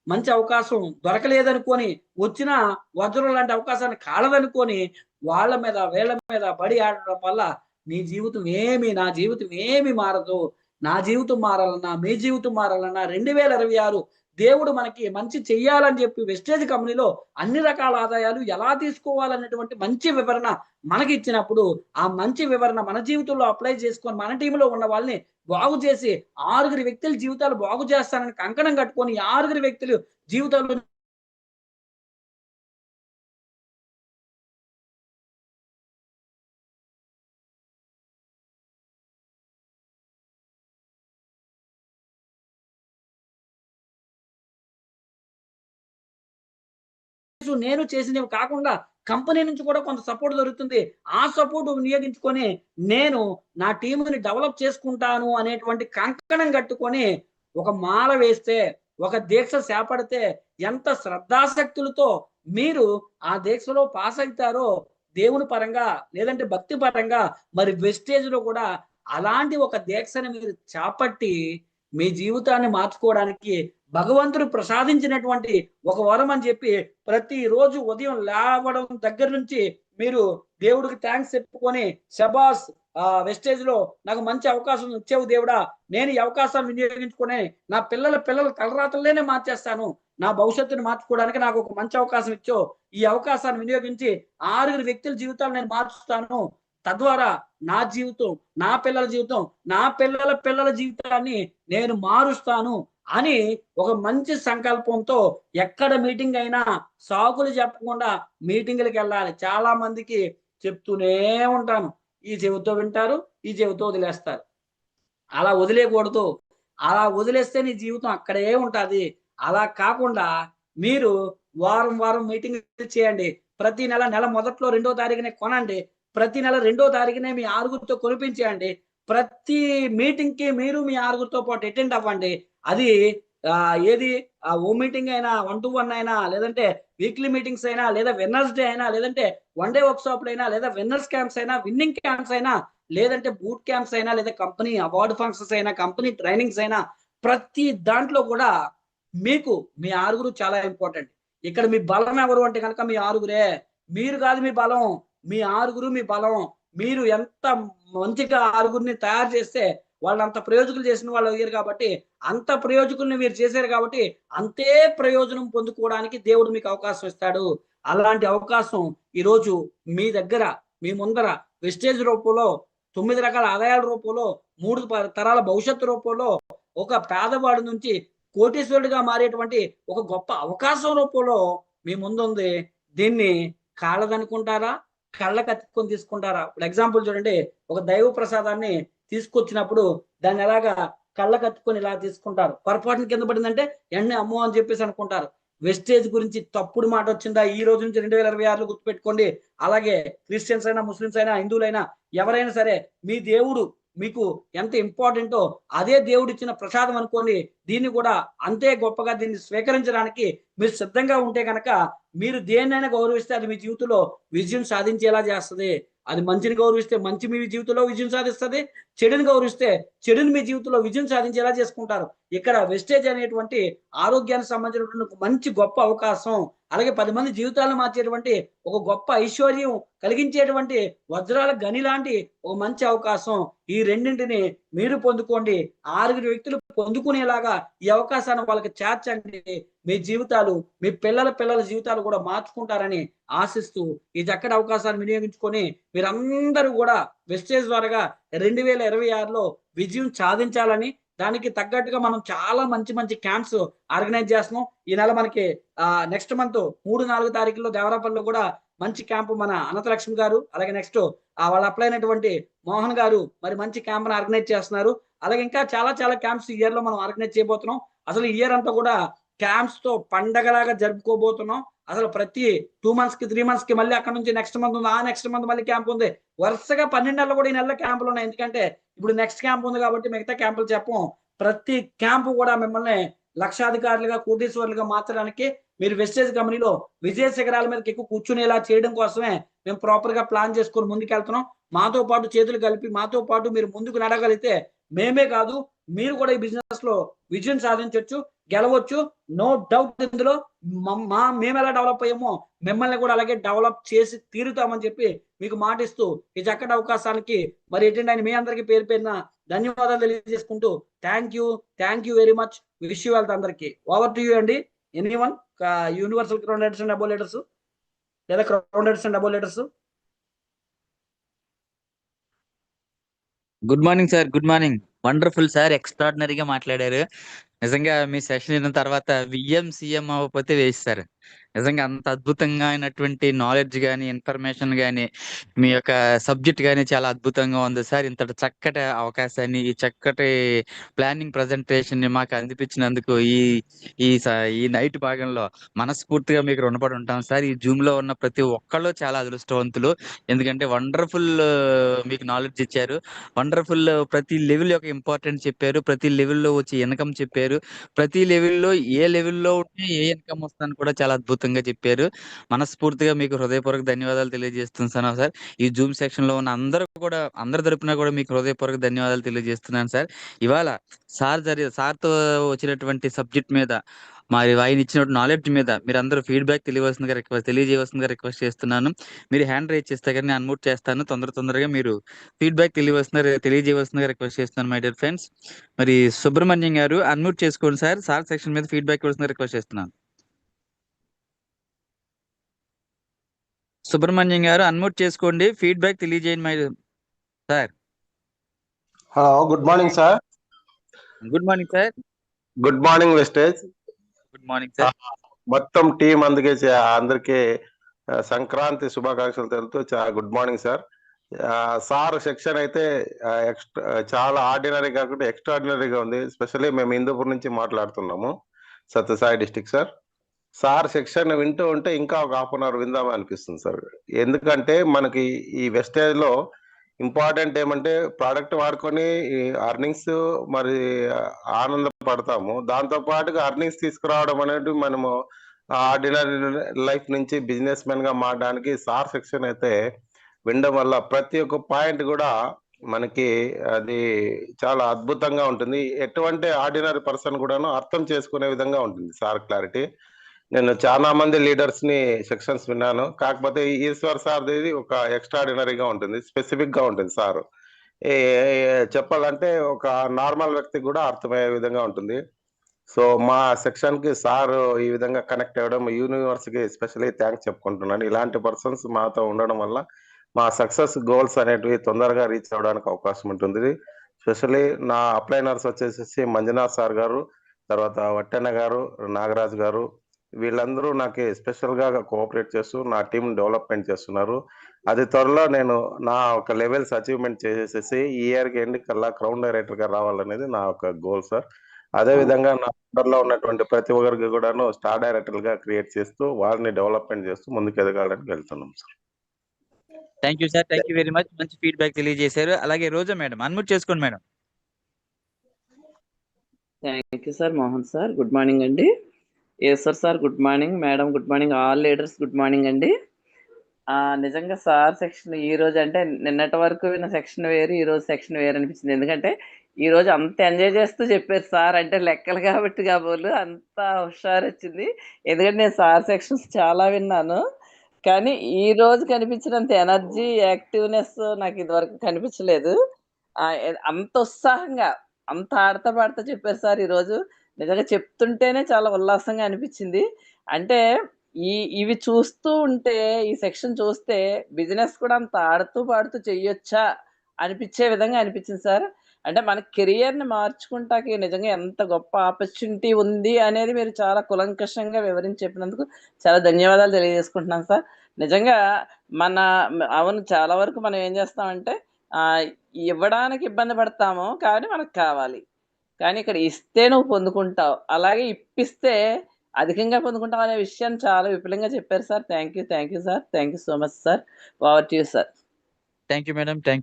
మంచి అవకాశం దొరకలేదనుకొని, వచ్చిన వజ్రం లాంటి అవకాశాన్ని కాలదనుకొని వాళ్ళ మీద వీళ్ళ మీద బడి ఆడడం వల్ల నా జీవితం ఏమి మారదు. నా జీవితం మారాలన్నా, మీ జీవితం మారాలన్నా 2026 దేవుడు మనకి మంచి చెయ్యాలని చెప్పి వెస్టేజ్ కంపెనీలో అన్ని రకాల ఆదాయాలు ఎలా తీసుకోవాలనేటువంటి మంచి వివరణ మనకి ఇచ్చినప్పుడు, ఆ మంచి వివరణ మన జీవితంలో అప్లై చేసుకొని మన టీంలో ఉన్న వాళ్ళని బాగు చేసి 6 వ్యక్తుల జీవితాలు బాగు చేస్తానని కంకణం కట్టుకొని 6 వ్యక్తులు జీవితంలో నేను చేసినవి కాకుండా కంపెనీ నుంచి కూడా కొంత సపోర్ట్ దొరుకుతుంది. ఆ సపోర్ట్ వినియోగించుకొని నేను నా టీమ్‌ని డెవలప్ చేసుకుంటాను అనేటువంటి కంకణం కట్టుకొని ఒక మాల వేస్తే, ఒక దీక్ష చేపడితే ఎంత శ్రద్ధాసక్తులతో మీరు ఆ దీక్షలో పాస్ అయితారో దేవుని పరంగా లేదంటే భక్తి పరంగా మరి వెస్టేజ్‌లో కూడా అలాంటి ఒక దీక్షని మీరు చేపట్టి మీ జీవితాన్ని మార్చుకోవడానికి భగవంతుడు ప్రసాదించినటువంటి ఒక వరం అని చెప్పి ప్రతిరోజు ఉదయం లేవడం దగ్గర నుంచి మీరు దేవుడికి థ్యాంక్స్ చెప్పుకొని శబాస్ వెస్టేజ్ లో నాకు మంచి అవకాశం ఇచ్చావు దేవుడా, నేను ఈ అవకాశాన్ని వినియోగించుకుని నా పిల్లల తలరాతల్లోనే మార్చేస్తాను, నా భవిష్యత్తుని మార్చుకోవడానికి నాకు ఒక మంచి అవకాశం ఇచ్చావు, ఈ అవకాశాన్ని వినియోగించి 6 వ్యక్తుల జీవితాలు నేను మార్చుతాను, తద్వారా నా జీవితం, నా పిల్లల జీవితం, నా పిల్లల జీవితాన్ని నేను మారుస్తాను అని ఒక మంచి సంకల్పంతో ఎక్కడ మీటింగ్ అయినా సాకులు చెప్పకుండా మీటింగులకు వెళ్ళాలి. చాలా మందికి చెప్తూనే ఉంటాను, ఈ చెవితో వింటారు, ఈ చెవితో వదిలేస్తారు. అలా వదిలేయకూడదు. అలా వదిలేస్తే నీ జీవితం అక్కడే ఉంటది. అలా కాకుండా మీరు వారం మీటింగులు చేయండి. ప్రతి నెల మొదట్లో 2వ తారీఖునే కొనండి. ప్రతి నెల 2వ తారీఖునే మీ 6గురితో కొనిపించేయండి. ప్రతి మీటింగ్‌కి మీరు మీ 6గురితో పాటు అటెండ్ అవ్వండి. అది ఏది హోమ్ మీటింగ్ అయినా, 1-to-1 అయినా, లేదంటే వీక్లీ మీటింగ్స్ అయినా, లేదా విన్నర్స్ డే అయినా, లేదంటే వన్ డే వర్క్‌షాప్‌లైనా, లేదా విన్నర్స్ క్యాంప్స్ అయినా, విన్నింగ్ క్యాంప్స్ అయినా, లేదంటే బూట్ క్యాంప్స్ అయినా, లేదా కంపెనీ అవార్డ్ ఫంక్షన్స్ అయినా, కంపెనీ ట్రైనింగ్స్ అయినా, ప్రతి దాంట్లో కూడా మీకు మీ 6గురు చాలా ఇంపార్టెంట్. ఇక్కడ మీ బలం ఎవరు అంటే గనక మీ 6గురే. మీరు కాదు మీ బలం. మీ 6గురు మీ బలం. మీరు ఎంత మంచిగా 6గురిని తయారు చేస్తే వాళ్ళంత ప్రయోజకులు చేసిన వాళ్ళు అయ్యారు కాబట్టి, అంత ప్రయోజకుల్ని మీరు చేశారు కాబట్టి, అంతే ప్రయోజనం పొందుకోవడానికి దేవుడు మీకు అవకాశం ఇస్తాడు. అలాంటి అవకాశం ఈరోజు మీ దగ్గర, మీ ముందర వెస్టేజ్ రూపంలో, 9 రకాల ఆదాయాల రూపంలో, 3 తరాల భవిష్యత్తు రూపంలో, ఒక పేదవాడి నుంచి కోటీశ్వరుడిగా మారేటువంటి ఒక గొప్ప అవకాశం రూపంలో మీ ముందుంది. దీన్ని కాళ్ళదనుకుంటారా? కళ్ళకత్తుకొని తీసుకుంటారా? ఇప్పుడు ఎగ్జాంపుల్ చూడండి, ఒక దైవ ప్రసాదాన్ని తీసుకొచ్చినప్పుడు దాన్ని ఎలాగా కళ్ళకత్తుకొని ఇలా తీసుకుంటారు. పొరపాటున కింద పడిందంటే వెంటనే అమ్మో అని చెప్పేసి అనుకుంటారు. వెస్టేజ్ గురించి తప్పుడు మాట వచ్చిందా ఈ రోజు నుంచి 2026లో గుర్తుపెట్టుకోండి. అలాగే క్రిస్టియన్స్ అయినా, ముస్లిమ్స్ అయినా, హిందువులైనా ఎవరైనా సరే మీ దేవుడు మీకు ఎంత ఇంపార్టెంటో అదే దేవుడిచ్చిన ప్రసాదం అనుకోండి. దీన్ని కూడా అంతే గొప్పగా దీన్ని స్వీకరించడానికి మీరు సిద్ధంగా ఉంటే గనక మీరు దేన్నైనా గౌరవిస్తే అది మీ జీవితంలో విజయం సాధించేలా చేస్తది. అది మంచిని గౌరవిస్తే మంచి మీ జీవితంలో విజయం సాధిస్తది. చెడుని గౌరవిస్తే చెడుని మీ జీవితంలో విజయం సాధించేలా చేసుకుంటారు. ఇక్కడ వెస్టేజ్ అనేటువంటి ఆరోగ్యానికి సంబంధించినటువంటి మంచి గొప్ప అవకాశం, అలాగే 10 మంది జీవితాలను మార్చేటువంటి ఒక గొప్ప ఐశ్వర్యం కలిగించేటువంటి వజ్రాల గని లాంటి ఒక మంచి అవకాశం. ఈ రెండింటిని మీరు పొందుకోండి. 6 వ్యక్తులు పొందుకునేలాగా ఈ అవకాశాన్ని వాళ్ళకి చేర్చండి. మీ జీవితాలు, మీ పిల్లల జీవితాలు కూడా మార్చుకుంటారని ఆశిస్తూ ఈ చక్కటి అవకాశాన్ని వినియోగించుకొని మీరందరూ కూడా వెస్టేజ్ ద్వారాగా 2026లో విజయం సాధించాలని, దానికి తగ్గట్టుగా మనం చాలా మంచి క్యాంప్స్ ఆర్గనైజ్ చేస్తున్నాం. ఈ నెల మనకి నెక్స్ట్ మంత్ 3-4 తారీఖుల్లో దేవరాపల్లిలో కూడా మంచి క్యాంపు మన అనంతలక్ష్మి గారు, అలాగే నెక్స్ట్ వాళ్ళు అప్లై అయినటువంటి మోహన్ గారు మరి మంచి క్యాంప్ ఆర్గనైజ్ చేస్తున్నారు. అలాగే ఇంకా చాలా క్యాంప్స్ ఈ ఇయర్ లో మనం ఆర్గనైజ్ చేయబోతున్నాం. అసలు ఈ ఇయర్ అంతా కూడా క్యాంప్స్ తో పండగలాగా జరుపుకోబోతున్నాం. అసలు ప్రతి 2 మంత్స్ కి 3 మంత్స్ కి మళ్ళీ అక్కడ నుంచి నెక్స్ట్ మంత్ ఉంది, నెక్స్ట్ మంత్ మళ్ళీ క్యాంప్ ఉంది. వరుసగా 12 నెలలు కూడా ఈ నెలలో క్యాంపులు ఉన్నాయి. ఎందుకంటే ఇప్పుడు నెక్స్ట్ క్యాంప్ ఉంది కాబట్టి మిగతా క్యాంపులు చెప్పం. ప్రతి క్యాంపు కూడా మిమ్మల్ని లక్షాధికారులుగా, కోటీశ్వరులుగా మార్చడానికి, మీరు వెస్టేజ్ కంపెనీలో విజయ శిఖరాల మీదకి ఎక్కువ కూర్చునేలా చేయడం కోసమే మేము ప్రాపర్ గా ప్లాన్ చేసుకొని ముందుకెళ్తున్నాం. మాతో పాటు చేతులు కలిపి మాతో పాటు మీరు ముందుకు నడగలిగితే మేమే కాదు మీరు కూడా ఈ బిజినెస్ లో విజయం సాధించవచ్చు, గెలవచ్చు. నో డౌట్ ఇందులో. మేము ఎలా డెవలప్ అయ్యామో మిమ్మల్ని కూడా అలాగే డెవలప్ చేసి తీరుతామని చెప్పి మీకు మాటిస్తూ ఈ చక్కటి అవకాశానికి మరి అటెండ్ అయిన మీ అందరికీ పేరు పేరున ధన్యవాదాలు తెలియజేసుకుంటూ thank you very much. Wish you wealth అందరికి. ఓవర్ టు యూ అండి. Anyone universal crown riders and double riders లేదా crown riders and double riders? Good morning sir. Good morning. Wonderful sir. ఎక్స్ట్రాడినరీగా మాట్లాడారు. నిజంగా మీ సెషన్ అయిన తర్వాత విఎం సీఎం అవ్వకపోతే వేస్ట్ సార్. నిజంగా అంత అద్భుతంగా అయినటువంటి నాలెడ్జ్ గాని, ఇన్ఫర్మేషన్ గాని, మీ యొక్క సబ్జెక్ట్ గాని చాలా అద్భుతంగా ఉంది సార్. ఇంతటి చక్కటి అవకాశాన్ని, ఈ చక్కటి ప్లానింగ్ ప్రజెంటేషన్ ని మాకు అందిపించినందుకు ఈ ఈ ఈ నైట్ భాగంలో మనస్ఫూర్తిగా మీకు రుణపడి ఉంటాం సార్. ఈ జూమ్ లో ఉన్న ప్రతి ఒక్కళ్ళు చాలా అదృష్టవంతులు. ఎందుకంటే వండర్ఫుల్ మీకు నాలెడ్జ్ ఇచ్చారు. వండర్ఫుల్ ప్రతి లెవెల్ యొక్క ఇంపార్టెంట్ చెప్పారు. ప్రతి లెవెల్లో వచ్చి ఇన్కమ్ చెప్పారు. ప్రతి లెవెల్లో ఏ లెవెల్లో ఉంటే ఏ ఇన్కమ్ వస్తుందని కూడా చాలా అద్భుతంగా చెప్పారు. మనస్ఫూర్తిగా మీకు హృదయపూర్వక ధన్యవాదాలు తెలియజేస్తున్నాను సార్. ఈ జూమ్ సెక్షన్ లో ఉన్న అందరి తరపున కూడా మీకు హృదయపూర్వక ధన్యవాదాలు తెలియజేస్తున్నాను సార్. ఇవాళ సార్తో వచ్చినటువంటి సబ్జెక్ట్ మీద, మరి ఆయన ఇచ్చిన నాలెడ్జ్ మీద మీరందరూ ఫీడ్బ్యాక్ తెలియజేయవలసిందిగా రిక్వెస్ట్ చేస్తున్నాను. మీరు హ్యాండ్ రైజ్ చేస్తే కానీ నేను అన్మ్యూట్ చేస్తాను. తొందరగా మీరు ఫీడ్బ్యాక్ తెలియజేయవలసిందిగా రిక్వెస్ట్ చేస్తున్నాను మై డియర్ ఫ్రెండ్స్. మరి సుబ్రహ్మణ్యం గారు అన్మ్యూట్ చేసుకోండి సార్. సార్ సెక్షన్ మీద ఫీడ్బ్యాక్ ఇవ్వాల్సిందిగా రిక్వెస్ట్ చేస్తున్నాను. సుబ్రహ్మణ్యం గారు అన్మ్యూట్ చేసుకోండి, ఫీడ్బ్యాక్ తెలియజేయండి my sir. Hello, good morning sir. Good morning sir. Good morning వెస్టేజ్. Good morning sir. మొత్తం టీం అందరికీ సంక్రాంతి శుభాకాంక్షలు తెలుపుతూ good morning sir. Sir section అయితే చాలా ఆర్డినరీ కాకుండా ఎక్స్ట్రాడినరీగా ఉంది. ఎస్పెషల్లీ మేము హిందూపూర్ నుంచి మాట్లాడుతున్నాము, Sathya Sai district sir. Sir section వింటూ ఉంటే ఇంకా ఒక హాఫ్ అన్ అవర్ విందామని అనిపిస్తుంది సార్. ఎందుకంటే మనకి ఈ వెస్టేజ్ లో ఇంపార్టెంట్ ఏమంటే ప్రోడక్ట్ వాడుకొని అర్నింగ్స్ మరి ఆనందపడతాము. దాంతో పాటుగా అర్నింగ్స్ తీసుకురావడం అనేది మనము ఆర్డినరీ లైఫ్ నుంచి బిజినెస్ మెన్ గా మారడానికి సార్ సెక్షన్ అయితే వినడం వల్ల ప్రతి ఒక్క పాయింట్ కూడా మనకి అది చాలా అద్భుతంగా ఉంటుంది. ఎటువంటి ఆర్డినరీ పర్సన్ కూడాను అర్థం చేసుకునే విధంగా ఉంటుంది సార్ క్లారిటీ. నేను చాలా మంది లీడర్స్ ని సెక్షన్స్ విన్నాను. కాకపోతే ఈశ్వర్ సార్ది ఒక ఎక్స్ట్రాడినరీగా ఉంటుంది, స్పెసిఫిక్ గా ఉంటుంది సార్. చెప్పాలంటే ఒక నార్మల్ వ్యక్తికి కూడా అర్థమయ్యే విధంగా ఉంటుంది. సో మా సెక్షన్ కి సార్ ఈ విధంగా కనెక్ట్ అవ్వడం యూనివర్స్ కి ఎస్పెషల్లీ థ్యాంక్స్ చెప్పుకుంటున్నాను. ఇలాంటి పర్సన్స్ మాతో ఉండడం వల్ల మా సక్సెస్ గోల్స్ అనేటివి తొందరగా రీచ్ అవ్వడానికి అవకాశం ఉంటుంది. స్పెషల్లీ నా అప్లైనర్స్ వచ్చేసి మంజునాథ్ సార్ గారు, తర్వాత వట్టెన్న గారు, నాగరాజు గారు, వీళ్ళందరూ నాకు స్పెషల్ గా కోఆపరేట్ చేస్తూ నా టీం డెవలప్మెంట్ చేస్తున్నారు. అది త్వరలో నేను నా ఒక లెవెల్స్ అచీవ్మెంట్ చేసేసి ఈ ఇయర్ కి ఎండ్ కల్లా క్రౌన్ డైరెక్టర్ గా రావాలనేది నా ఒక గోల్ సార్. అదే విధంగా నా అండర్లో ఉన్నటువంటి ప్రతి ఒక్కరికి కూడాను స్టార్ డైరెక్టర్ గా క్రియేట్ చేస్తూ వారిని డెవలప్మెంట్ చేస్తూ ముందుకు ఎదగాలని వెళ్తున్నాం sir. Thank you sir. Thank you very much. మంచి ఫీడ్బ్యాక్ తెలియజేశారు. అలాగే రోజా మేడం అన్మ్యూట్ చేసుకోండి madam. Thank you sir. Mohan sir good morning అండి. Sir good morning. Madam good morning. All leaders good morning అండి. నిజంగా సార్ సెక్షన్ ఈ రోజు అంటే నిన్నటి వరకు విన్న సెక్షన్ వేరు, ఈ రోజు సెక్షన్ వేరు అనిపించింది. ఎందుకంటే ఈ రోజు అంత ఎంజాయ్ చేస్తూ చెప్పారు సార్. అంటే లెక్కలు కాబట్టి కాబోలు అంత హుషారు వచ్చింది. ఎందుకంటే నేను సార్ సెక్షన్స్ చాలా విన్నాను, కానీ ఈ రోజు కనిపించినంత ఎనర్జీ, యాక్టివ్నెస్ నాకు ఇదివరకు కనిపించలేదు. అంత ఉత్సాహంగా, అంత ఆడతా పాడతా చెప్పారు సార్ ఈరోజు. నిజంగా చెప్తుంటేనే చాలా ఉల్లాసంగా అనిపించింది. అంటే ఇవి చూస్తూ ఉంటే, ఈ సెక్షన్ చూస్తే బిజినెస్ కూడా అంత ఆడుతూ పాడుతూ చెయ్యొచ్చా అనిపించే విధంగా అనిపించింది సార్. అంటే మన కెరియర్‌ని మార్చుకుంటాకి నిజంగా ఎంత గొప్ప ఆపర్చునిటీ ఉంది అనేది మీరు చాలా కులంకషంగా వివరించి చెప్పినందుకు చాలా ధన్యవాదాలు తెలియజేసుకుంటున్నాను సార్. నిజంగా మన అవును, చాలా వరకు మనం ఏం చేస్తామంటే ఆహ్, ఇవ్వడానికి ఇబ్బంది పడతాము, కానీ మనకు కావాలి. కానీ ఇక్కడ ఇస్తే నువ్వు పొందుకుంటావు, అలాగే ఇప్పిస్తే అధికంగా పొందుకుంటాం అనే విషయాన్ని చాలా విపులంగా చెప్పారు sir. Thank you sir. Thank you so much sir. Over to you sir. Thank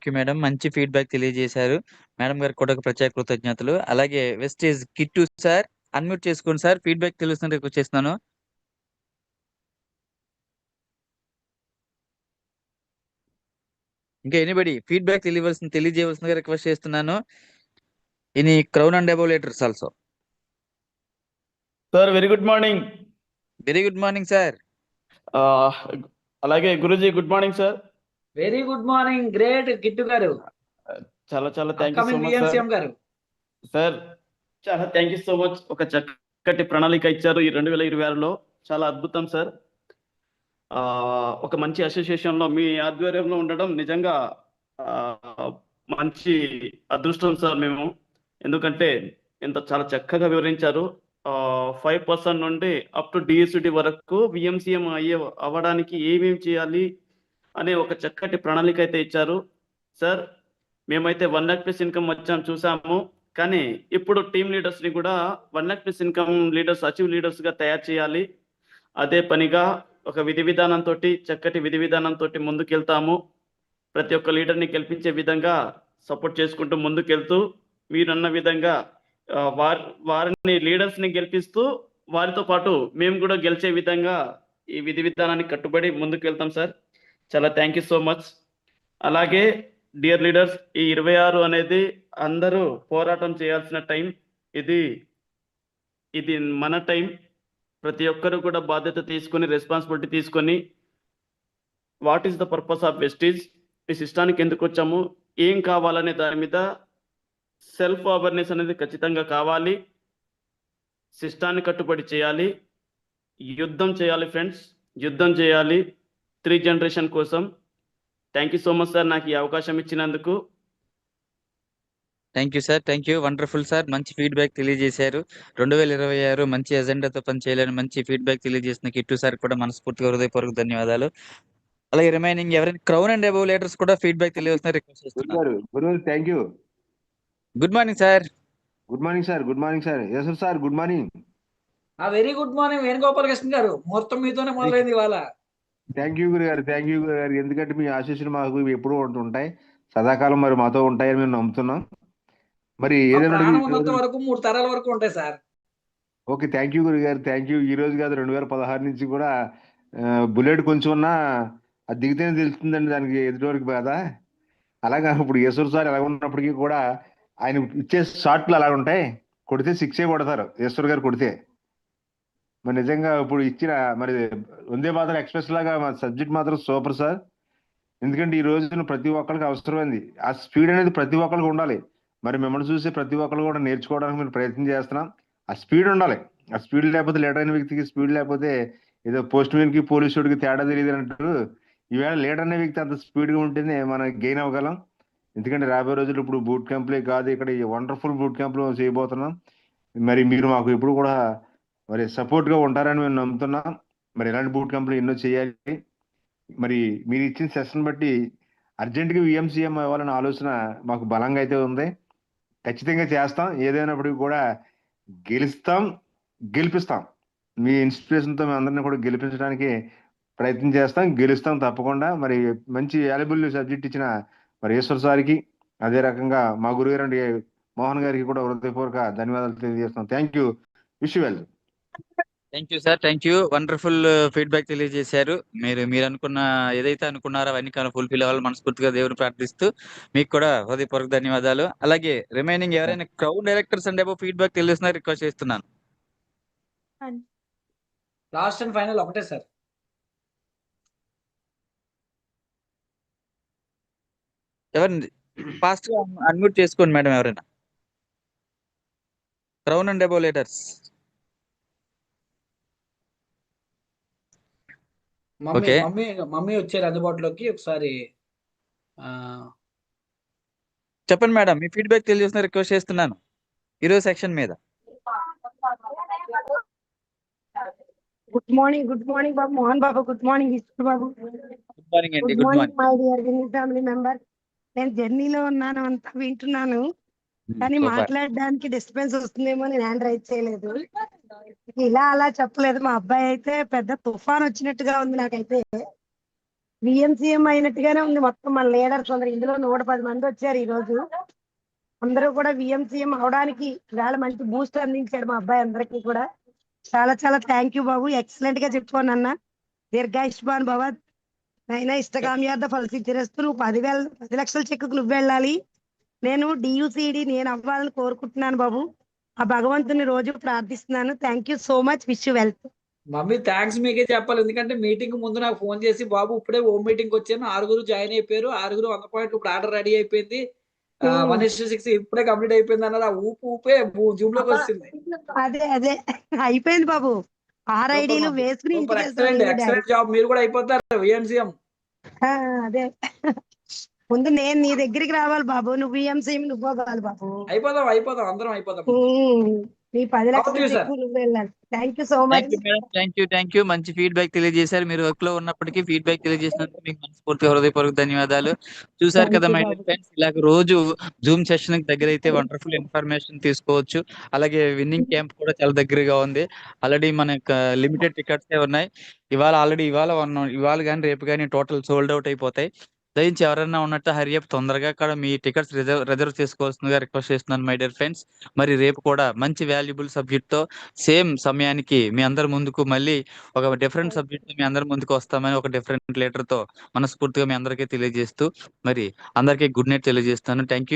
you madam. మంచి ఫీడ్బ్యాక్ తెలియజేశారు. మేడం గారికి కూడా ఒక ప్రత్యేక కృతజ్ఞతలు. అలాగే వెస్టేజ్ కిట్టు సార్ అన్మ్యూట్ చేసుకోండి సార్. ఫీడ్బ్యాక్ తెలుస్తుంది రిక్వెస్ట్ చేస్తున్నాను. ఇంకా ఎనీబడి ఫీడ్బ్యాక్ తెలియజేయవలసిందిగా రిక్వెస్ట్ చేస్తున్నాను. in crown and above letters also. Sir very good morning. Very good morning, sir. అలాగే Guruji good morning sir. Very good morning. Great kit గారు. చాలా చాలా thank you so upcoming much sir. విఎంసీఎం గారు. Sir చాలా thank you so much. ఒక చక్కటి ప్రణాళిక ఇచ్చారు ఈ 2026లో. చాలా అద్భుతం సార్. ఒక మంచి అసోసియేషన్ లో మీ ఆధ్వర్యంలో ఉండడం నిజంగా మంచి అదృష్టం సార్ మేము. ఎందుకంటే ఇంత చాలా చక్కగా వివరించారు. 5% నుండి అప్ టు డిఎస్డి వరకు విఎంసీఎం అవ్వడానికి ఏమేమి చేయాలి అనే ఒక చక్కటి ప్రణాళిక అయితే ఇచ్చారు సార్. మేమైతే 1 lakh ప్లస్ ఇన్కమ్ చూసాము. కానీ ఇప్పుడు టీమ్ లీడర్స్ ని కూడా 1 lakh plus income leaders, achieve leaders గా తయారు చేయాలి. అదే పనిగా ఒక చక్కటి విధి విధానంతో ముందుకెళ్తాము. ప్రతి ఒక్క లీడర్ని గెలిపించే విధంగా సపోర్ట్ చేసుకుంటూ ముందుకెళ్తూ మీరన్న విధంగా వారిని లీడర్స్ ని గెలిపిస్తూ వారితో పాటు మేము కూడా గెలిచే విధంగా ఈ విధి విధానాన్ని కట్టుబడి ముందుకు వెళ్తాం సార్. చాలా థ్యాంక్ యూ సో మచ్. అలాగే డియర్ లీడర్స్, ఈ 26 అనేది అందరూ పోరాటం చేయాల్సిన టైం. ఇది మన టైం. ప్రతి ఒక్కరు కూడా బాధ్యత తీసుకొని, రెస్పాన్సిబిలిటీ తీసుకొని, what is the purpose of Vestige, ఈ సిస్టానికి ఎందుకు వచ్చాము, ఏం కావాలనే దాని మీద సెల్ఫ్ అవేర్నెస్ అనేది ఖచ్చితంగా కావాలి. సిస్టాన్ని కట్టుబడి చేయాలి. యుద్ధం చేయాలి ఫ్రెండ్స్, యుద్ధం చేయాలి 3 జనరేషన్ కోసం. Thank you so much sir నాకు ఈ అవకాశం ఇచ్చినందుకు. Thank you sir. Thank you. Wonderful sir. మంచి ఫీడ్బ్యాక్ తెలియజేశారు. 2026 మంచి ఎజెండాతో పనిచేయాలని మంచి ఫీడ్బ్యాక్ తెలియజేసిన కిట్టు సార్ కూడా మనస్ఫూర్తిగా హృదయపూర్వక ధన్యవాదాలు. అలాగే రిమైనింగ్ ఎవరైనా క్రౌన్ అండ్ అబవ్ లీడర్స్ కూడా ఫీడ్బ్యాక్ తెలియజేస్తున్నారు రిక్వెస్ట్ చేస్తున్నారు. గురుగారు thank you. Good morning sir. Good morning sir. Good morning sir. Yes sir good morning. Very good morning Venugopalakrishna గారు. ముహూర్తం మీతోనే మొదలైంది ఇవాళ. థ్యాంక్ యూ గురుగారు. థ్యాంక్ యూ గురుగారు. ఎందుకంటే మీ ఆశీస్సులు మాకు ఎప్పుడూ ఉంటుంటాయి, సదాకాలం మరి మాతో ఉంటాయని మేము నమ్ముతున్నాం. మరి ఏదైనా ఉన్నంత వరకు 3 తరాల వరకు ఉంటాయి సార్. ఓకే థ్యాంక్ యూ గురుగారు. Thank you. ఈ రోజు కాదు 2016 నుంచి కూడా బుల్లెట్ కొంచెం ఉన్నా అది దిగితేనే తెలుస్తుందండి దానికి ఎదుటివరకు బాధ. అలాగా ఇప్పుడు ఈశ్వర్ సార్ ఎలా ఉన్నప్పటికీ కూడా ఆయన ఇచ్చే షాట్లు అలా ఉంటాయి. కొడితే 6 కొడతారు ఈశ్వర్ గారు కొడితే. మరి నిజంగా ఇప్పుడు ఇచ్చిన మరి వందే మాత్రం ఎక్స్ప్రెస్ లాగా మా సబ్జెక్ట్ మాత్రం సూపర్ సార్. ఎందుకంటే ఈ రోజున ప్రతి ఒక్కరికి అవసరమైంది ఆ స్పీడ్ అనేది ప్రతి ఒక్కరికి ఉండాలి. మరి మిమ్మల్ని చూసి ప్రతి ఒక్కరు కూడా నేర్చుకోవడానికి మేము ప్రయత్నం చేస్తున్నాం. ఆ స్పీడ్ ఉండాలి. ఆ స్పీడ్ లేకపోతే లీడర్ అయిన వ్యక్తికి స్పీడ్ లేకపోతే ఏదో పోస్ట్ మ్యాన్ కి పోలీసుడికి తేడా తెలియదు అంటారు. ఈవేళ లీడర్ అనే వ్యక్తి అంత స్పీడ్ గా ఉంటేనే మనం గెయిన్ అవ్వగలం. ఎందుకంటే రాబోయే రోజులు ఇప్పుడు బూట్ క్యాంప్లే కాదు, ఇక్కడ వండర్ఫుల్ బూట్ క్యాంప్లు చేయబోతున్నాం. మరి మీరు మాకు ఎప్పుడు కూడా మరి సపోర్ట్ గా ఉంటారని మేము నమ్ముతున్నాం. మరి ఇలాంటి బూట్ క్యాంప్లు ఎన్నో చేయాలి. మరి మీరు ఇచ్చిన సెషన్ బట్టి అర్జెంట్ గా విఎంసీఎం అవ్వాలనే ఆలోచన మాకు బలంగా అయితే ఉంది. ఖచ్చితంగా చేస్తాం. ఏదైనప్పటికీ కూడా గెలిపిస్తాం. మీ ఇన్స్పిరేషన్ తో మేము అందరినీ కూడా గెలిపించడానికి ప్రయత్నం చేస్తాం. గెలుస్తాం తప్పకుండా. మరి మంచి వాల్యుబుల్ సబ్జెక్ట్ ఇచ్చిన మరి ఈశ్వర్ సార్కి, అదే రకంగా మా గురుగారు మోహన్ గారికి కూడా హృదయపూర్వక ధన్యవాదాలు తెలియజేస్తాం. Thank you. Wish you well. Thank you sir. Thank you. Wonderful feedback తెలియజేశారు. మీరు అనుకున్న ఏదైతే అనుకున్నారో అవన్నీ ఫుల్ఫిల్ అవ్వాలి మనస్ఫూర్తిగా దేవుని ప్రార్థిస్తూ మీకు కూడా హృదయపూర్వక ధన్యవాదాలు. అలాగే రిమైనింగ్ ఎవరైనా crown directors and above feedback తెలియజేస్తున్నారు రిక్వెస్ట్ చేస్తున్నాను. లాస్ట్ అండ్ ఫైనల్ ఒకటే సార్. ఎవరండి ఫాస్ట్ గా అన్మ్యూట్ చేసుకోండి మేడం. ఎవరైనా crown and above leaders. Okay mummy వచ్చారు అందుబాటులోకి. ఒకసారి చెప్పండి మేడం, మీ ఫీడ్బ్యాక్ తెలియజేస్తున్న రిక్వెస్ట్ చేస్తున్నాను ఈరోజు సెక్షన్ మీద. గుడ్ మార్నింగ్ బాబు మోహన్ బాబు. గుడ్ మార్నింగ్ ఈశ్వర్ బాబు. గుడ్ మార్నింగ్ అండి. Good morning my dear family member. నేను జర్నీలో ఉన్నాను, అంతా వింటున్నాను, కానీ మాట్లాడడానికి డిస్టర్బెన్స్ వస్తుందేమో నేను హ్యాండ్ రైజ్ చేయలేదు. ఇలా అలా చెప్పలేదు. మా అబ్బాయి అయితే పెద్ద తుఫాన్ వచ్చినట్టుగా ఉంది. నాకైతే విఎంసీఎం అయినట్టుగానే ఉంది. మొత్తం మన లీడర్స్ అందరు ఇందులో 110 మంది వచ్చారు ఈ రోజు. అందరూ కూడా విఎంసీఎం అవడానికి ఇవాళ మంచి బూస్ట్ అందించాడు మా అబ్బాయి అందరికీ కూడా. చాలా చాలా థ్యాంక్ యూ బాబు. ఎక్సలెంట్ గా చెప్పుకోను అన్న. దీర్ఘాయుష్మాన్ భవ. నైనా ఇష్టకామ్యార్థ ఫలసిద్ధిరస్తు. నువ్వు 10 లక్షల చెక్కుకు నువ్వు వెళ్ళాలి. నేను డియుసిడి నేను అవ్వాలని కోరుకుంటున్నాను బాబు. ఆ భగవంతుని రోజు ప్రార్థిస్తున్నాను. Thank you so much. Wish you wealth. Mummy thanks మీకే చెప్పాలి. ఎందుకంటే మీటింగ్ ముందు నాకు ఫోన్ చేసి, బాబు ఇప్పుడే హోమ్ మీటింగ్ వచ్చాను, 6 జాయిన్ అయిపోయారు, 6 100 పాయింట్లు ఇప్పుడు ఆర్డర్ రెడీ అయిపోయింది, 1:6 ఇప్పుడే కంప్లీట్ అయిపోయింది అన్నది. ఆ ఊపే జూమ్ లోకి వచ్చింది. అదే అదే అయిపోయింది బాబు. 6 సూపర్ ఐడీలు మమ్మీ, వేసుకుని సూపర్, ఇంటికి వెళ్తాను ఎక్సలెంట్ నేను డాడీ. Excellent job. మీరు కూడా అయిపోతారు విఎన్సీఎం. అదే ముందు నేను నీ దగ్గరికి రావాలి బాబు. నువ్వు ఈఎంసీ నువ్వు అవ్వాలి బాబు. అయిపోదాం అందరం అయిపోదాం. నీ 10 Over to లక్షలు you, sir. ఎక్కువ నువ్వు వెళ్ళాలి. Thank you so much. Thank you madam, thank you. మంచి ఫీడ్బ్యాక్ తెలియజేశారు. మీరు వర్క్ లో ఉన్నప్పటికీ ఫీడ్బ్యాక్ తెలియజేసినందుకు మీకు మనస్ఫూర్తిగా హృదయపూర్వక ధన్యవాదాలు. చూసారు Thank కదా you, my Babu. Dear friends, ఇలాగ రోజు జూమ్ సెషన్ కి దగ్గర అయితే వండర్ఫుల్ ఇన్ఫర్మేషన్ తీసుకోవచ్చు. అలాగే విన్నింగ్ క్యాంప్ కూడా చాలా దగ్గరగా ఉంది. ఆల్రెడీ మనకు లిమిటెడ్ టికెట్స్ ఉన్నాయి. ఇవాళ కానీ రేపు కానీ టోటల్ సోల్డ్ అవుట్ అయిపోతాయి. దయించి ఎవరైనా ఉన్నట్టు హరియప్ తొందరగా కూడా మీ టికెట్స్ రిజర్వ్ చేసుకోవాల్సిందిగా రిక్వెస్ట్ చేస్తున్నాను మై డియర్ ఫ్రెండ్స్. మరి రేపు కూడా మంచి వాల్యుబుల్ సబ్జెక్ట్ తో సేమ్ సమయానికి మీ అందరి ముందుకు మళ్ళీ ఒక డిఫరెంట్ సబ్జెక్ట్ తో మీ అందరి ముందుకు వస్తామని ఒక డిఫరెంట్ లీటర్ తో మనస్ఫూర్తిగా మీ అందరికీ తెలియజేస్తూ మరి అందరికీ గుడ్ నైట్ తెలియజేస్తాను. Thank you.